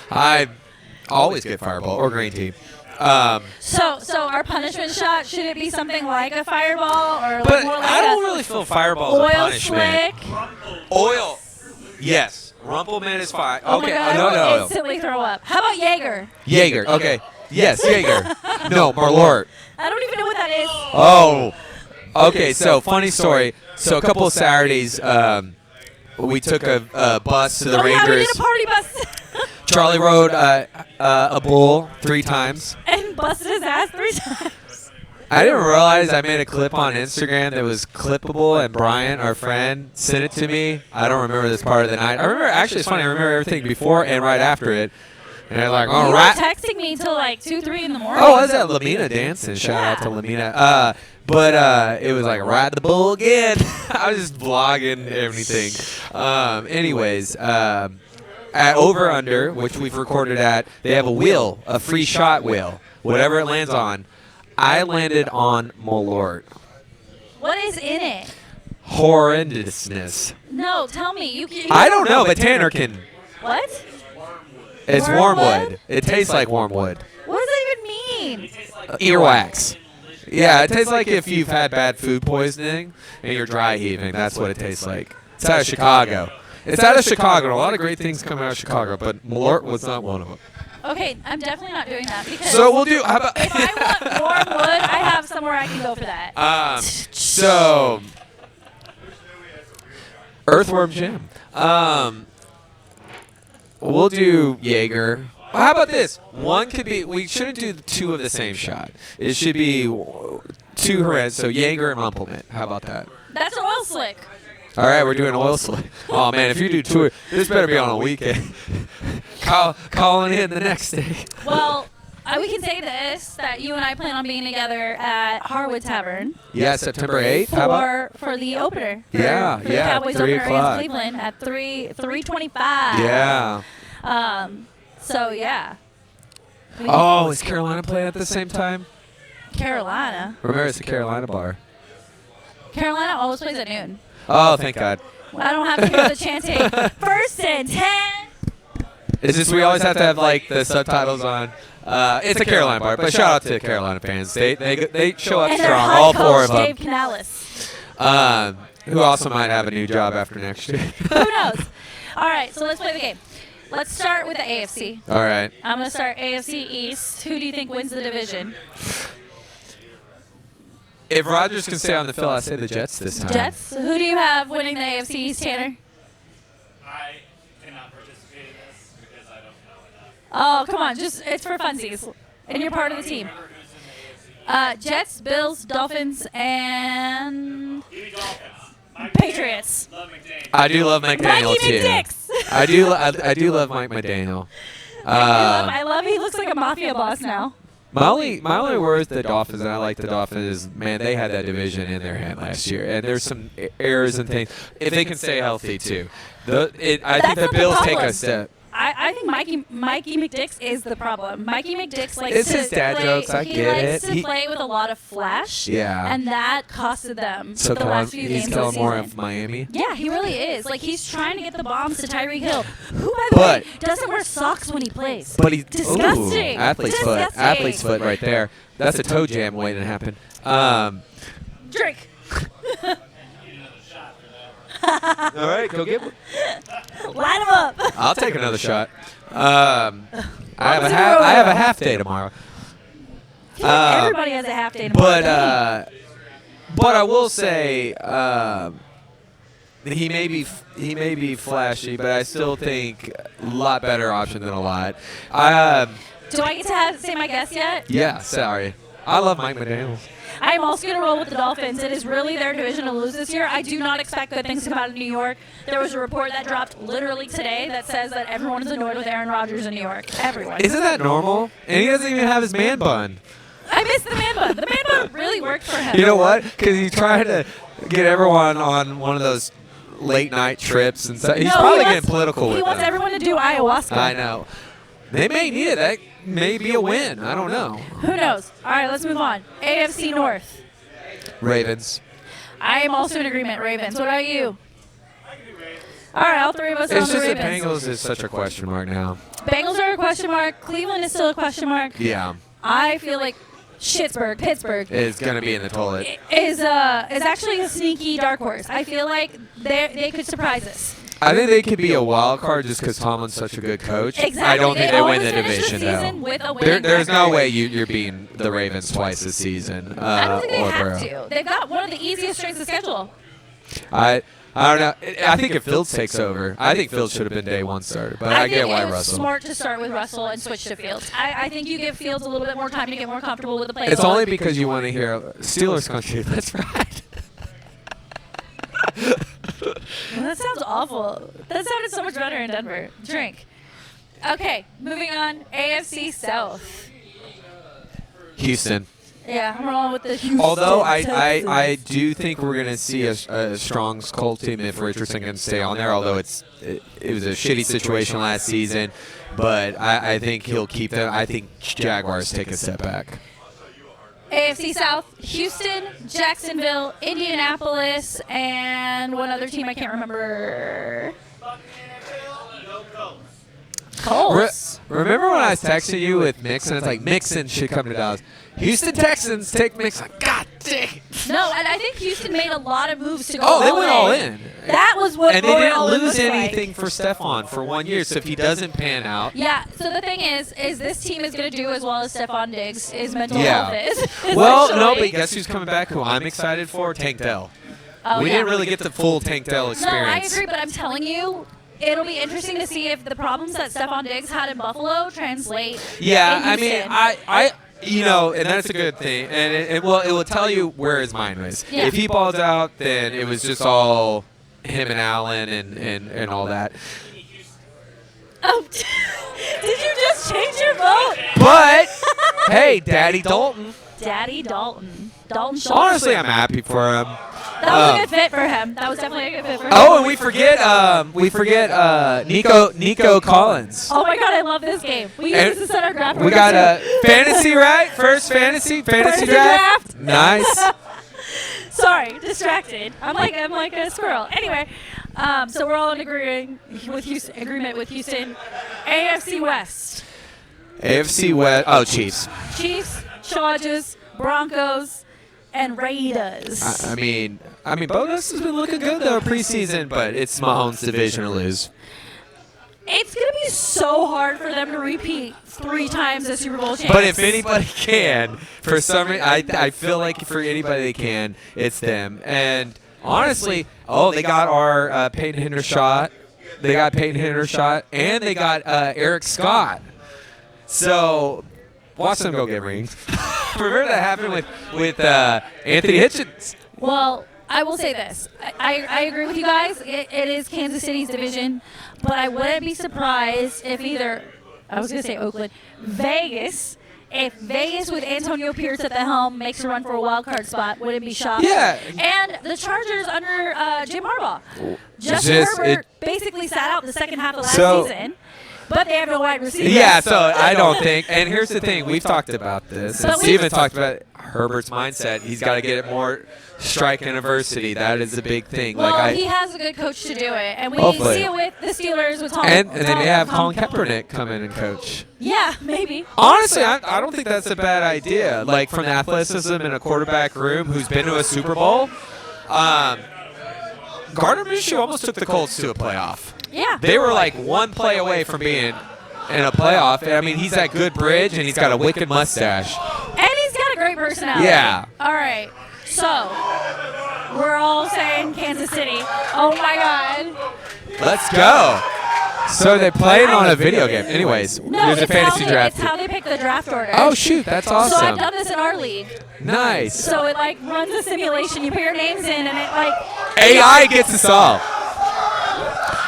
I always get Fireball or green tea. So our punishment shot, should it be something like a Fireball or But like more like I don't a really feel Fireball as a oil punishment. slick? Oil. Yes. Rumpelman is fine. Oh Okay. my God, No. I will instantly throw up. How about Jaeger? Jaeger. Okay. Yes, Jaeger. No, Marlort. I don't even know what that is. Oh. Okay, so funny story. So a couple of Saturdays, we took a bus to the Oh yeah, we Rangers. did a party bus. Charlie rode a bull 3 times. And busted his ass 3 times. I didn't realize I made a clip on Instagram that was clippable, and Brian, our friend, sent it to me. I don't remember this part of the night. I remember, actually, it's funny, I remember everything before and right after it. And they're like, all You right. were texting me till like 2, 3 in the morning. Oh, was that Lamina dancing? Shout out to Lamina. But it was like, ride the bull again. I was just vlogging everything. Anyways, at Over Under, which we've recorded at, they have a wheel, a free shot wheel. whatever it lands on. I landed on Malort. What is in it? Horrendousness. No, tell me. You I don't know, but Tanner can. What? It's Wormwood? wormwood. It tastes like wormwood. What does that even mean? Earwax. Yeah, it tastes like if you've had bad food poisoning and you're dry heaving. That's what it tastes like. It's out of Chicago. It's out of Chicago. A lot of great things come out of Chicago, but Malort was not one of them. Okay, I'm definitely not doing that because So we'll do. How about? if I want wormwood, I have somewhere I can go for that. So Earthworm Jim. We'll do Jaeger. How about this? One could be. We shouldn't do two of the same shot. It should be two Jerez. So Jaeger and Rumpelman. How about that? That's an oil slick. All right, we're doing oil slick. Oh man, if you do two, this better be on a weekend. Calling in the next day. Well, we can say this, that you and I plan on being together at Helllllooooo Tavern. Yeah, September 8th. How about? For the opener. For Yeah, the yeah, Cowboys 3 opener o'clock. against Cleveland at 3:25. Yeah. So yeah. Oh, is Carolina playing at the same time? Carolina. Remember, it's a Carolina bar. Carolina always plays at noon. Oh, thank God. I don't have to hear the chanting. 1st and 10. It's just we always have to have like the subtitles on. It's a Carolina bar, but shout out to Carolina fans. They show up And their strong. high All four coach, of them. Dave Canales. Who also might have a new job after next year. Who knows? All right, so let's play the game. Let's start with the AFC. All right. I'm going to start AFC East. Who do you think wins the division? If Rodgers can stay on the field, I say the Jets this time. Jets? Who do you have winning the AFC East, Tanner? I cannot participate in this because I don't know enough. Oh, come on. It's for funsies. And you're part of the team. Jets, Bills, Dolphins, and Give me Dolphins. Patriots. Love McDaniel. I do love McDaniel Mikey too. McDicks. I do love Mike McDaniel. I love he looks like a mafia boss now. My only worry with the Dolphins, and I like the Dolphins, is, man, they had that division in their hand last year, and there's some errors and things. If they can stay healthy too, I think That's the not the Bills take problem. a step. I think Mikey McDicks is the problem. Mikey McDicks likes It's to his dad play, jokes, I he get likes it. to play with a lot of flash. Yeah. And that costed them So the last few he's games of the killing more season. of Miami. Yeah, he really is. Like, he's trying to get the bombs to Tyreek Hill, who, by the But- way, doesn't wear socks when he plays. But he's Disgusting. Ooh, athlete's foot. Disgusting. Athlete's foot right there. That's a toe jam waiting to happen. Drink. All right, go get one. Line him up. I'll take another shot. I have a half day tomorrow. Everybody has a half day tomorrow. But I will say he may be flashy, but I still think a lot better option than a lot. Do I get to say my guess yet? Yeah, sorry. I love Mike McDaniel. I'm also going to roll with the Dolphins. It is really their division to lose this year. I do not expect good things to come out of New York. There was a report that dropped literally today that says that everyone is annoyed with Aaron Rodgers in New York. Everyone. Isn't that normal? And he doesn't even have his man bun. I missed the man bun. The man bun really worked for him. You know what? Because he tried to get everyone on one of those late night trips and stuff. He's probably getting political with He wants them. everyone to do ayahuasca. I know. They may need it. That may be a win. I don't know. Who knows? All right, let's move on. AFC North. Ravens. I am also in agreement, Ravens. What about you? All right, all three of us are on It's the just that Ravens. Bengals is such a question mark now. Bengals are a question mark. Cleveland is still a question mark. Yeah. I feel like Pittsburgh It's going to be in the toilet. is actually a sneaky dark horse. I feel like they could surprise us. I think they could be a wild card just because Tomlin's such a good coach. Exactly. I don't think they win always the finish division, season though. with a winning There's no record. way you're beating the Ravens twice this season. I don't think they or have Burrow. to. They've got one of the easiest strengths of schedule. I don't know. I think if Fields takes over, I think Fields should have been day one starter, but I get think why it was Russell. smart to start with Russell and switch to Fields. I think you give Fields a little bit more time to get more comfortable with the play. It's only because you want to hear Steelers country. That's right. That sounds awful. That sounded so much better in Denver. Drink. Okay, moving on. AFC South. Houston. Yeah, I'm rolling with the Houston. Although I Texans. do think we're gonna see a strong Colts team if Richardson can stay on there. Although it was a shitty situation last season, but I think he'll keep them. I think Jaguars take a step back. AFC South, Houston, Jacksonville, Indianapolis, and one other team I can't remember. Colts. Remember when I was texting you with Mixon? It's like Mixon should come to Dallas. Houston Texans take Mixon. God dang it. No, and I think Houston made a lot of moves to go Oh, they went all in. That was what And they going didn't all in lose was like. anything for Stephon for 1 year. So if he doesn't pan out. Yeah, so the thing is this team is going to do as well as Stephon Diggs' mental Yeah. health is. Well, no, essentially. but guess who's coming back who I'm excited for? Tank Dell. Oh, We yeah. didn't really get the full Tank Dell No, I experience. agree, but I'm telling you, it'll be interesting to see if the problems that Stephon Diggs had in Buffalo translate. Yeah, in I mean, Houston. I and that's a good thing. And it will tell you where his mind was. Yeah. If he balls out, then it was just all him and Allen and all that. Oh, did you just change your vote? But, hey, Daddy Dalton. Daddy Dalton. Dalton Schultz. Honestly, I'm happy for him. That was a good fit for him. That was definitely a good fit for him. Oh, and we forget Nico Collins. Oh my God, I love this game. We And use this at our draft. We got a fantasy, right? First fantasy draft. Nice. Sorry, distracted. I'm like a squirrel. Anyway, so we're all in agreement with Houston. AFC West. AFC West. Oh, Chiefs. Chiefs, Chargers, Broncos, and Raiders. I mean, Bonus has been looking good though preseason, but it's Mahomes' division to lose. It's gonna be so hard for them to repeat 3 times as Super Bowl champs. But if anybody can, for some reason, I feel like for anybody they can, it's them. And honestly, they got our Peyton Hendershot. They got Peyton Hendershot, and they got Eric Scott. So watch them go get rings. Remember that happened with Anthony Hitchens. Well, I will say this. I agree with you guys. It is Kansas City's division, but I wouldn't be surprised if I was going to say Oakland, Vegas, if Vegas with Antonio Pierce at the helm makes a run for a wild card spot, wouldn't be shocked. Yeah. And the Chargers under Jim Harbaugh. Justin Just- Herbert basically sat out the second half of last So- season, but they have no wide receivers. Yeah, so I don't think. And here's the thing: we've talked about this, and But we- Steven talked about Herbert's mindset. He's got to get it more strike university. That is a big thing. Well, he has a good coach to do it, and we Hopefully. see it with the Steelers with Tom. and they may have Colin Tom- Kaepernick come in and coach. Yeah, maybe. Honestly, I don't think that's a bad idea. Like from the athleticism in a quarterback room who's been to a Super Bowl. Gardner Minshew almost took the Colts to a playoff. Yeah. They were like one play away from being in a playoff. And I mean, he's that good bridge, and he's got a wicked mustache. And he's got a great personality. Yeah. All right. So, we're all saying Kansas City. Oh, my God. Let's go. So they played on a video game. Anyways, No, there's a it's fantasy how draft. it's how they pick the draft order. Oh, shoot. That's So I've awesome. done this in our league. Nice. So it, runs a simulation. You put your names in, and it, AI gets us all.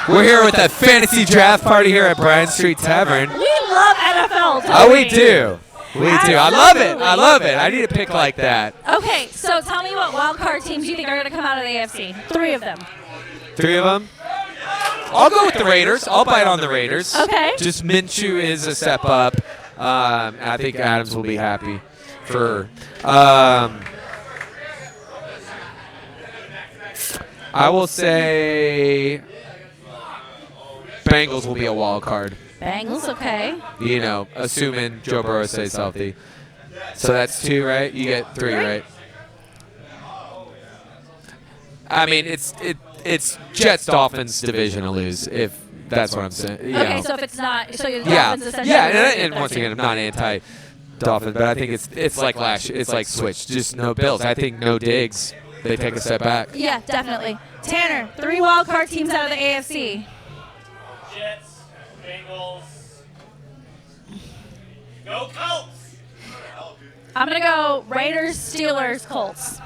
We're here with a fantasy draft party here at Bryan Street Tavern. We love NFL, don't Oh, we do. We do. I love it. I love it. I need a pick like that. Okay, so tell me what wild card teams you think are going to come out of the AFC. 3 of them. 3 of them. I'll go with the Raiders. I'll bite on the Raiders. Okay. Just Minshew is a step up. I think Adams will be happy for. I will say Bengals will be a wild card. Bengals, okay. You know, assuming Joe Burrow stays healthy. So that's 2, right? You get 3, right? I mean, it's Jets Dolphins division to lose if that's what I'm saying. You Okay, know. so if it's not, so the Yeah, Dolphins essentially. yeah, and once again, I'm not anti-Dolphins, but I think it's like it's like switch, just no Bills. I think no Diggs, they take a step back. Yeah, definitely. Tanner, 3 wild card teams out of the AFC. Jets, Bengals. Go Colts! I'm going to go Raiders, Steelers, Colts.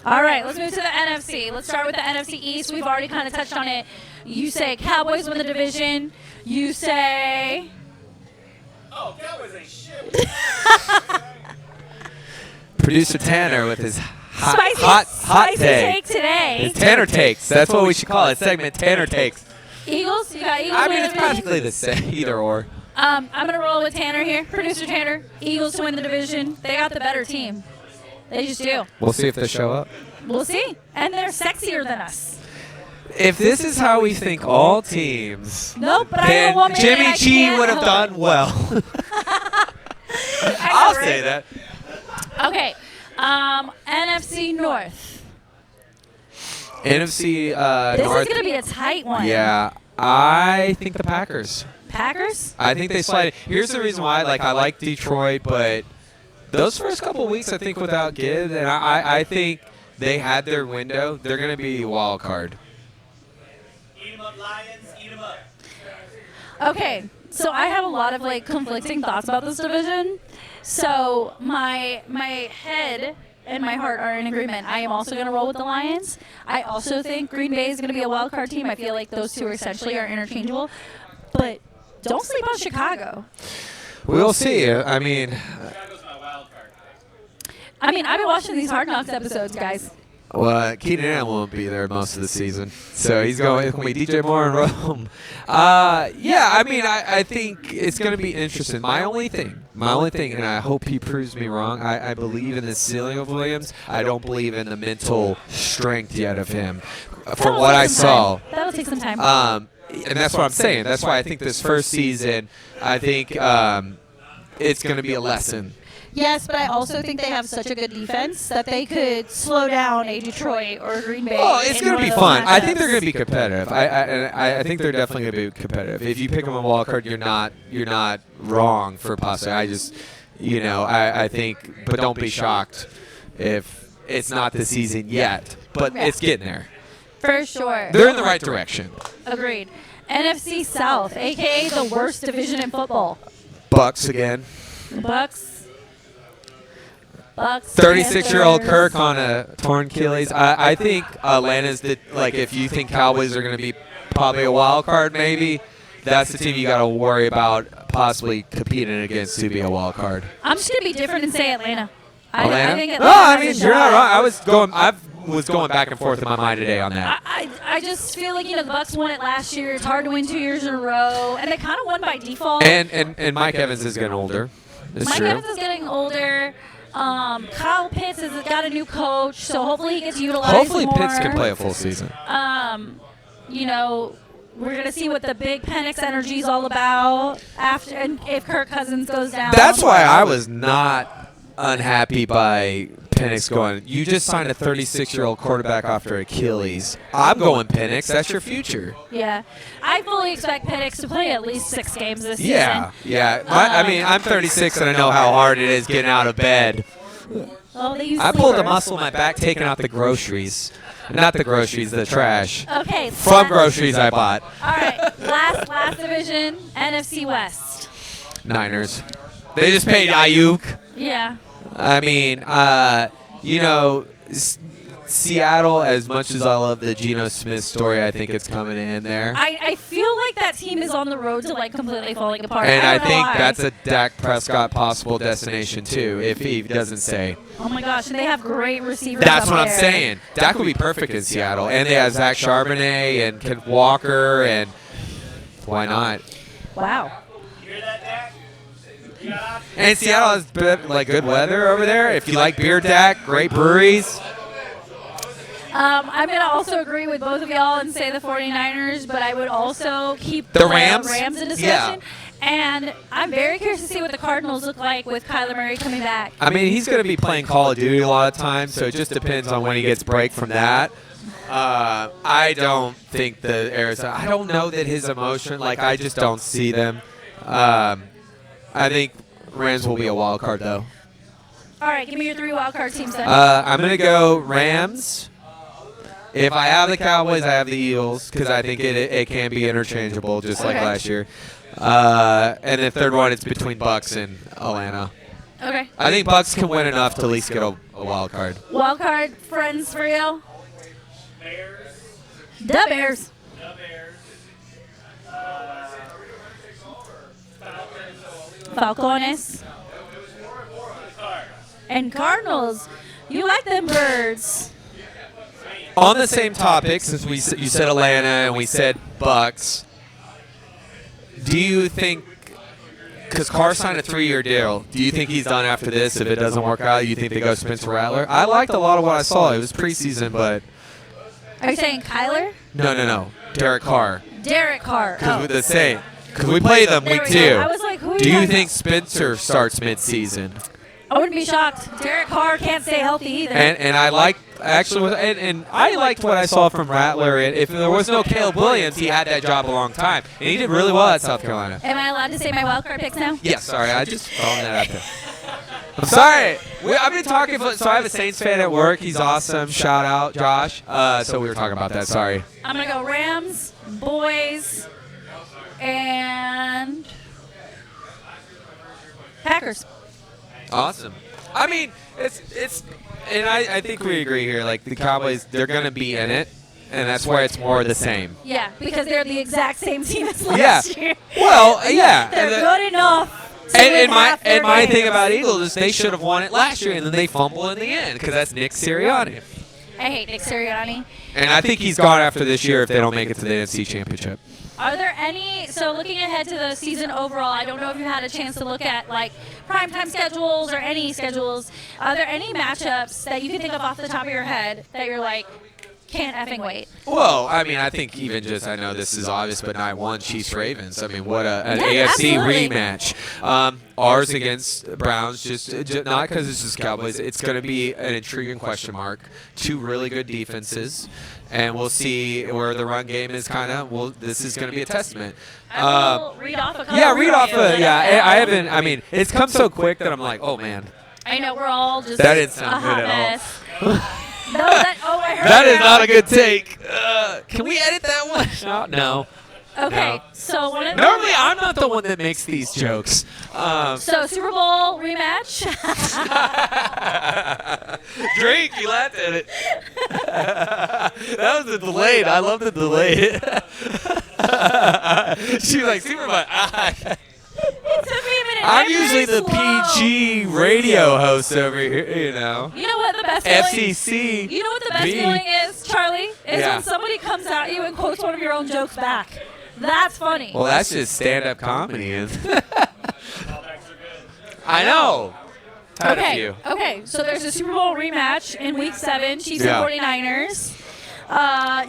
All right, let's move to the NFC. Let's start with the NFC East. We've already kind of touched on it. You say Cowboys win the division. You say... Oh, Cowboys ain't shit. Producer Tanner with his Spicy hot take today. His Tanner takes. That's what we should call it. Segment Tanner takes. Eagles? You got Eagles? I mean, it's practically the same, either or. I'm going to roll with Tanner here. Producer Tanner. Eagles to win the division. They got the better team. They just do. We'll see if they show up. We'll see. And they're sexier than us. If this is how we think all teams, Nope, but I then know one man Jimmy I G can't would have help done well. I'll say that. Okay. NFC North. NFC This North. is going to be a tight one. Yeah, I think the Packers. Packers? I think they slide. Here's the reason why. Like, I like Detroit, but those first couple of weeks, I think without Gibbs, and I think they had their window. They're going to be a wild card. Eat 'em up, Lions. Eat 'em up. Okay. So I have a lot of like conflicting thoughts about this division. So my head and my heart are in agreement. I am also going to roll with the Lions. I also think Green Bay is going to be a wild card team. I feel like those two essentially are interchangeable. But don't sleep on Chicago. We'll see. I mean, Chicago's my wild card. I've been watching these Hard Knocks episodes, guys. well, Keenan Allen won't be there most of the season, so he's going. It's going to be DJ Moore and Rome. Yeah, I mean, I think it's going to be interesting. My only thing, and I hope he proves me wrong. I believe in the ceiling of Williams. I don't believe in the mental strength yet of him. From what I saw. That'll take some time. And that's what I'm saying. That's why I think this first season, I think it's going to be a lesson. Yes, but I also think they have such a good defense that they could slow down a Detroit or Green Bay. Oh, it's in going one to be of those fun. I think matchups. they're going to be competitive. I think they're definitely going to be competitive. If you pick them a wild card, you're not wrong for possibly. I just, I think, but don't be shocked if it's not the season yet. But Yeah. it's getting there. For sure. They're in the right direction. Agreed. NFC South, a.k.a. the worst division in football. Bucks again. Bucks. 36-year-old Panthers. Kirk on a torn Achilles. I think Atlanta's if you think Cowboys are going to be probably a wild card, maybe that's the team you got to worry about possibly competing against to be a wild card. I'm just going to be different and say Atlanta. Atlanta? I think No, Atlanta I has mean a you're not shot. wrong. I was going back and forth in my mind today on that. I just feel like, the Bucks won it last year. It's hard to win 2 years in a row. And they kind of won by default. And Mike Evans is getting older. It's Mike true. Evans is getting older. Kyle Pitts has got a new coach, so hopefully he gets utilized Hopefully more. Pitts can play a full season. We're going to see what the big Penix energy is all about after, and if Kirk Cousins goes down. That's why I was not unhappy by Penix going, you just signed a 36-year-old quarterback after Achilles. I'm going Penix. That's your future. Yeah. I fully expect Penix to play at least 6 games this Yeah, season. yeah. I'm 36 and I know how hard it is getting out of bed. Oh, they use I pulled a sleepers. muscle in my back taking out the groceries. Not the groceries, the trash. Okay. From groceries I bought. All right. Last division, NFC West. Niners. They just paid Ayuk. Yeah. I mean, Seattle, as much as I love the Geno Smith story, I think it's coming in there. I feel like that team is on the road to completely falling apart. And I don't know think why. that's a Dak Prescott possible destination, too, if he doesn't stay. Oh my gosh, and they have great receivers. That's up what I'm there. saying. Dak would be perfect in Seattle. And they have Zach Charbonnet and Kenneth Walker, and why not? Wow. You hear that, Dak? You got options. And Seattle has good weather over there. If you like beer, Dak, great breweries. I'm going to also agree with both of y'all and say the 49ers, but I would also keep The Rams? in discussion. Yeah. And I'm very curious to see what the Cardinals look like with Kyler Murray coming back. I mean, he's going to be playing Call of Duty a lot of times, so it just depends on when he gets break from that. I don't think the Arizona. I don't know that his emotion. I just don't see them. I think Rams will be a wild card though. All right, give me your 3 wild card teams then. I'm going to go Rams. If I have the Cowboys, I have the Eagles because I think it can be interchangeable just like Okay. last year. And the third one, it's between Bucks and Atlanta. Okay. I think Bucks can win enough to at least get a wild card. Wild card friends for you? Bears. The Bears. The Bears. Falcons. Falcones. Cards. And Cardinals, you like them birds. On the same topic, since you said Atlanta and we said Bucks, do you think, because Carr signed a 3-year deal, do you think he's done after this? If it doesn't work out, you think they go Spencer Rattler? I liked a lot of what I saw. It was preseason, but... Are you saying Kyler? No. Derek Carr. Derek Carr. Because we play them week 2. I was like, who are Do you talking think Spencer starts mid-season? I wouldn't be shocked. Derek Carr can't stay healthy either. And I like and I liked what I saw from Rattler. And if there was no Caleb Williams, he had that job a long time, and he did really well at South Carolina. Am I allowed to say my wildcard picks now? Yes, sorry, I just thrown that out there. I'm sorry. I've been talking. So I have a Saints fan at work. He's awesome. Shout out, Josh. So we were talking about that. Sorry. I'm gonna go Rams, Boys, and Packers. Awesome. I mean, it's, and I think we agree here. Like the Cowboys, they're gonna be in it, and that's why it's more of the same. Yeah, because they're the exact same team as last year. Well, yeah. They're good enough. And my thing about Eagles is they should have won it last year, and then they fumble in the end because that's Nick Sirianni. I hate Nick Sirianni. And I think he's gone after this year if they don't make it to the NFC Championship. Are there any, so looking ahead to the season overall, I don't know if you had a chance to look at like primetime schedules or any schedules. Are there any matchups that you can think of off the top of your head that you're like, can't effing wait? Well, I mean, I think even just, I know this is obvious, but night 1, Chiefs-Ravens. I mean, what an Yeah, AFC absolutely. rematch. Ours against Browns, just not because it's just Cowboys. It's going to be an intriguing question mark. 2 really good defenses, and we'll see where the run game is kind of. Well, this is going to be a testament. I will read off a couple. Yeah, read off for you. I haven't. I mean, it's come so quick that I'm like, oh man. I know we're all just That didn't a sound hot good at all. mess. No, I heard That is not a good take. Can we edit that one? No. Okay, No. so one of Normally, I'm not the one that makes these jokes. So Super Bowl rematch. Drink, you laughed at it. That was the delayed. I love the delayed. She's like, Super Bowl. It took me a minute. I'm very usually the slow. PG radio host over here, you know. You know what the best feeling? FCC. You know what the best B. feeling is, Charlie? Is Yeah. when somebody comes at you and quotes one of your own jokes back. That's funny. Well, that's just stand-up comedy. I know. Had a few. Okay. So there's a Super Bowl rematch in Week 7, Chiefs Yeah. and 49ers.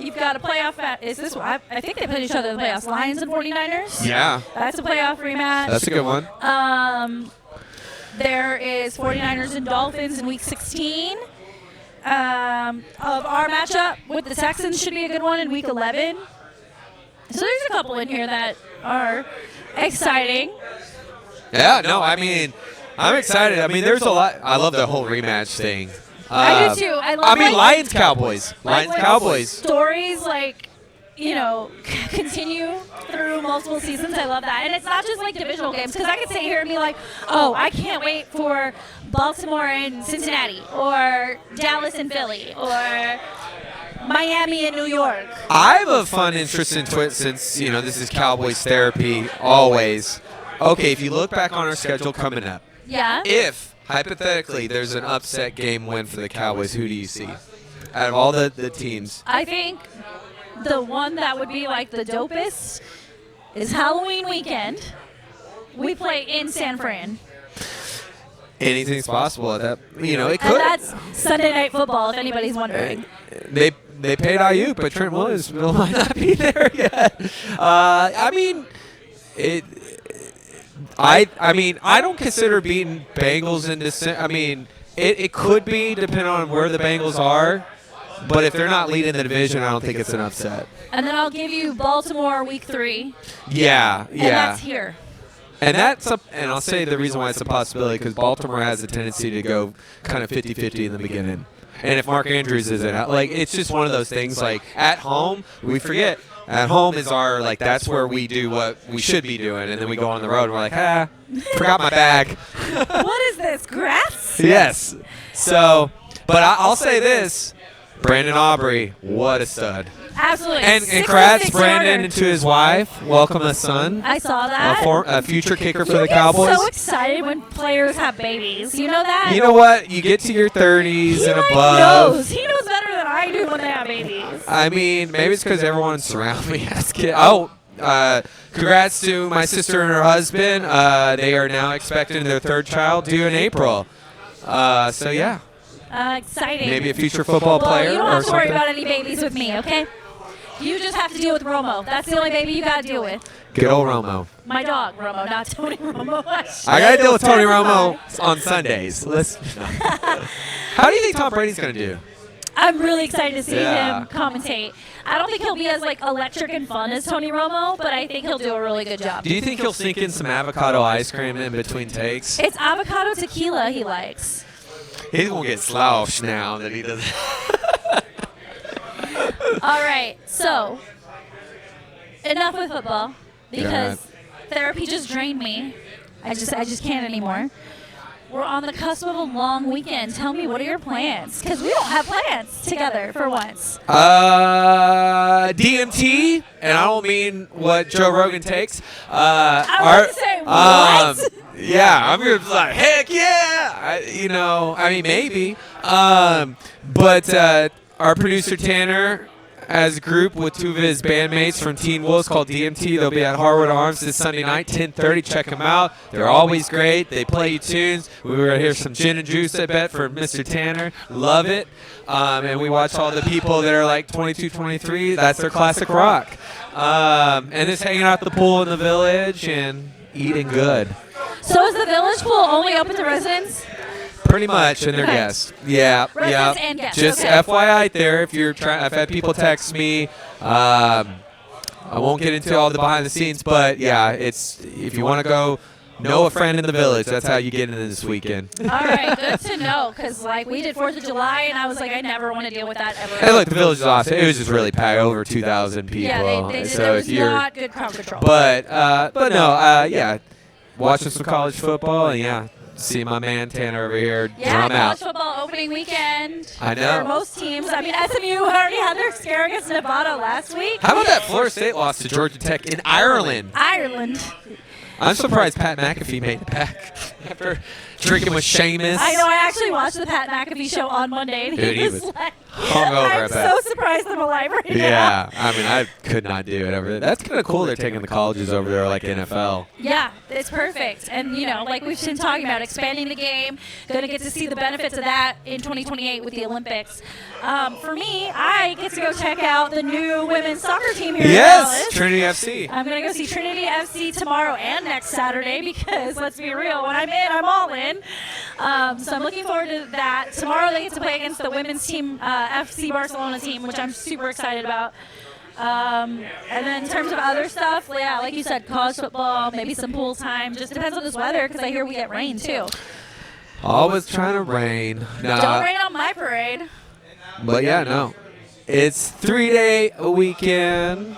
You've got a playoff. Is this? I think they played each other in the playoffs. Lions and 49ers. Yeah. That's a playoff rematch. That's a good one. There is 49ers and Dolphins in Week 16. Of our matchup with the Texans should be a good one in Week 11. So there's a couple in here that are exciting. Yeah, no, I mean, I'm excited. I mean, there's a lot. I love the whole rematch thing. I do too. I love like, Lions Cowboys. like Lions Cowboys. Stories like, continue through multiple seasons. I love that. And it's not just like divisional games, because I could sit here and be like, oh, I can't wait for Baltimore and Cincinnati, or Dallas and Philly, or Miami and New York. I have a fun interest into it since, this is Cowboys Therapy always. Okay, if you look back on our schedule coming up, Yeah. if, hypothetically, there's an upset game win for the Cowboys, who do you see? Out of all the teams. I think the one that would be like the dopest is Halloween weekend. We play in San Fran. Anything's possible at that. It And could. that's Sunday Night Football, if anybody's wondering. They paid Ayuk, but Trent Williams might not be there yet. I mean, I don't consider beating Bengals in December. I mean, it could be depending on where the Bengals are, but if they're not leading the division, I don't think it's an upset. And then I'll give you Baltimore Week 3. Yeah. And that's here. And and I'll say the reason why it's a possibility because Baltimore has a tendency to go kind of 50-50 in the beginning. And if Mark Andrews isn't out, it's just one of those things. Like at home, we forget. At home is that's where we do what we should be doing, and then we go on the road and we're like, forgot my bag. What is this, grass? Yes. So, but I'll say this: Brandon Aubrey, what a stud. Absolutely. And 66 congrats, Brandon, yarder. and to his wife. Welcome a son. I saw that. A future kicker for You the get Cowboys. so excited when players have babies. You know that? You know what? You get to your 30s he and like above. knows. He knows better than I do when they have babies. I mean, maybe it's because everyone surrounding me has kids. Oh, congrats to my sister and her husband. They are now expecting their third child due in April. So, yeah. Exciting. Maybe a future football player you don't or have to worry something. about any babies with me, okay? You just have to deal with Romo. That's the only baby you got to deal with. Good old Romo. My dog, Romo, not Tony Romo. I got to deal with Tony Romo on Sundays. Listen. How do you think Tom Brady's going to do? I'm really excited to see Yeah. him commentate. I don't think he'll be as like electric and fun as Tony Romo, but I think he'll do a really good job. Do you think he'll sink in some avocado ice cream in between takes? It's avocado tequila he likes. He's going to get sloshed now that he doesn't. All right, so enough with football because therapy just drained me. I just can't anymore. We're on the cusp of a long weekend. Tell me, what are your plans? Because we don't have plans together for once. DMT, and I don't mean what Joe Rogan takes. I was going to say, what? Yeah, I'm gonna be like, heck yeah! Maybe. But our producer Tanner has a group with two of his bandmates from Teen Wolves called DMT. They'll be at Harwood Arms this Sunday night, 10:30. Check them out. They're always great. They play you tunes. We were going to hear some gin and juice, I bet, from Mr. Tanner. Love it. And we watch all the people that are like 22, 23. That's their classic rock. And just hanging out at the pool in the village and eating good. So is the village pool only open to residents? Pretty much, and their Okay. guests. Yeah, Residents yeah. and guests, Just okay. FYI there, if you're trying, I've had people text me. I won't get into all the behind the scenes, but yeah, it's if you want to go know a friend in the village, that's how you get into this weekend. All right, good to know, because like we did 4th of July, and I was like, I never want to deal with that ever. And look, the village is awesome. It was just really packed, over 2,000 people. Yeah, they did. So There was if you're, not good crowd control. but no, yeah, watching some college football, and yeah. See my man Tanner over here yeah, drum out. college football opening weekend. I know. For most teams. I mean, SMU already had their scare against Nevada last week. How about that Florida State loss to Georgia Tech in Ireland? Ireland. I'm surprised Pat McAfee made it back after drinking with Seamus. I know. I actually watched the Pat McAfee show on Monday, and Dude, he was like, hungover, I I'm bet. so surprised I'm alive right now. Yeah, I mean, I could not do it ever. That's kind of cool. They're taking the colleges over there like NFL. Yeah, it's perfect. And, you know, like we've been talking about, expanding the game, going to get to see the benefits of that in 2028 with the Olympics. For me, I get to go check out the new women's soccer team here in Yes, Dallas. Trinity FC. I'm going to go see Trinity FC tomorrow and next Saturday because, let's be real, when I'm in, I'm all in. So I'm looking forward to that. Tomorrow they get to play against the women's team, FC Barcelona team, which I'm super excited about. And then in terms of other stuff, yeah, like you said, college football, maybe some pool time. Just depends on this weather because I hear we get rain too. Always trying to rain. Don't rain on my parade. But yeah, no. It's 3-day weekend,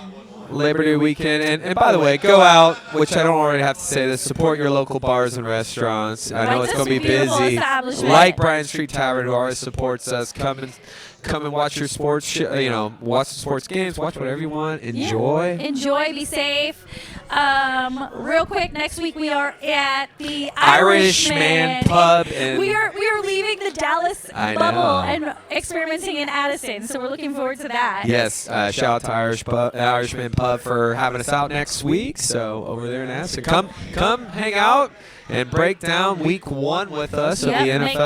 Labor Day weekend. And by the way, go out, which I don't already have to say this, support your local bars and restaurants. I know Like it's this going to be beautiful busy. establishment. Like Bryan Street Tavern, who always supports us. Come and watch your sports, watch the sports games, watch whatever you want. Enjoy. Yeah. Enjoy, be safe. Real quick, next week we are at the Irishman Pub. And we are leaving the Dallas I bubble know. and experimenting in Addison, so we're looking forward to that. yes, shout out to Irishman Pub for having us out next week. So over there in Addison, come hang out and break down week 1 with us of the NFL. Make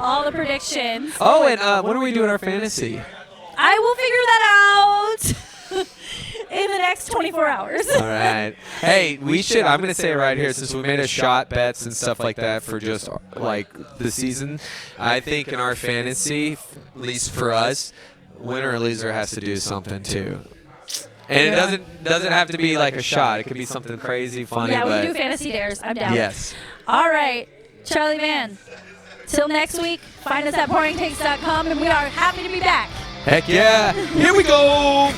all the predictions. Oh, and when are we doing our fantasy? I will figure that out in the next 24 hours. All right. Hey, we should. I'm going to say it right here, since we made a shot bets and stuff like that for just like the season. I think in our fantasy, at least for us, winner or loser has to do something too. And it doesn't have to be like a shot. It could be something crazy, funny. Yeah, we but can do fantasy dares. I'm down. yes. All right, Charlie Van. Till next week, find us at pouringtakes.com, and we are happy to be back. Heck yeah. Here we go.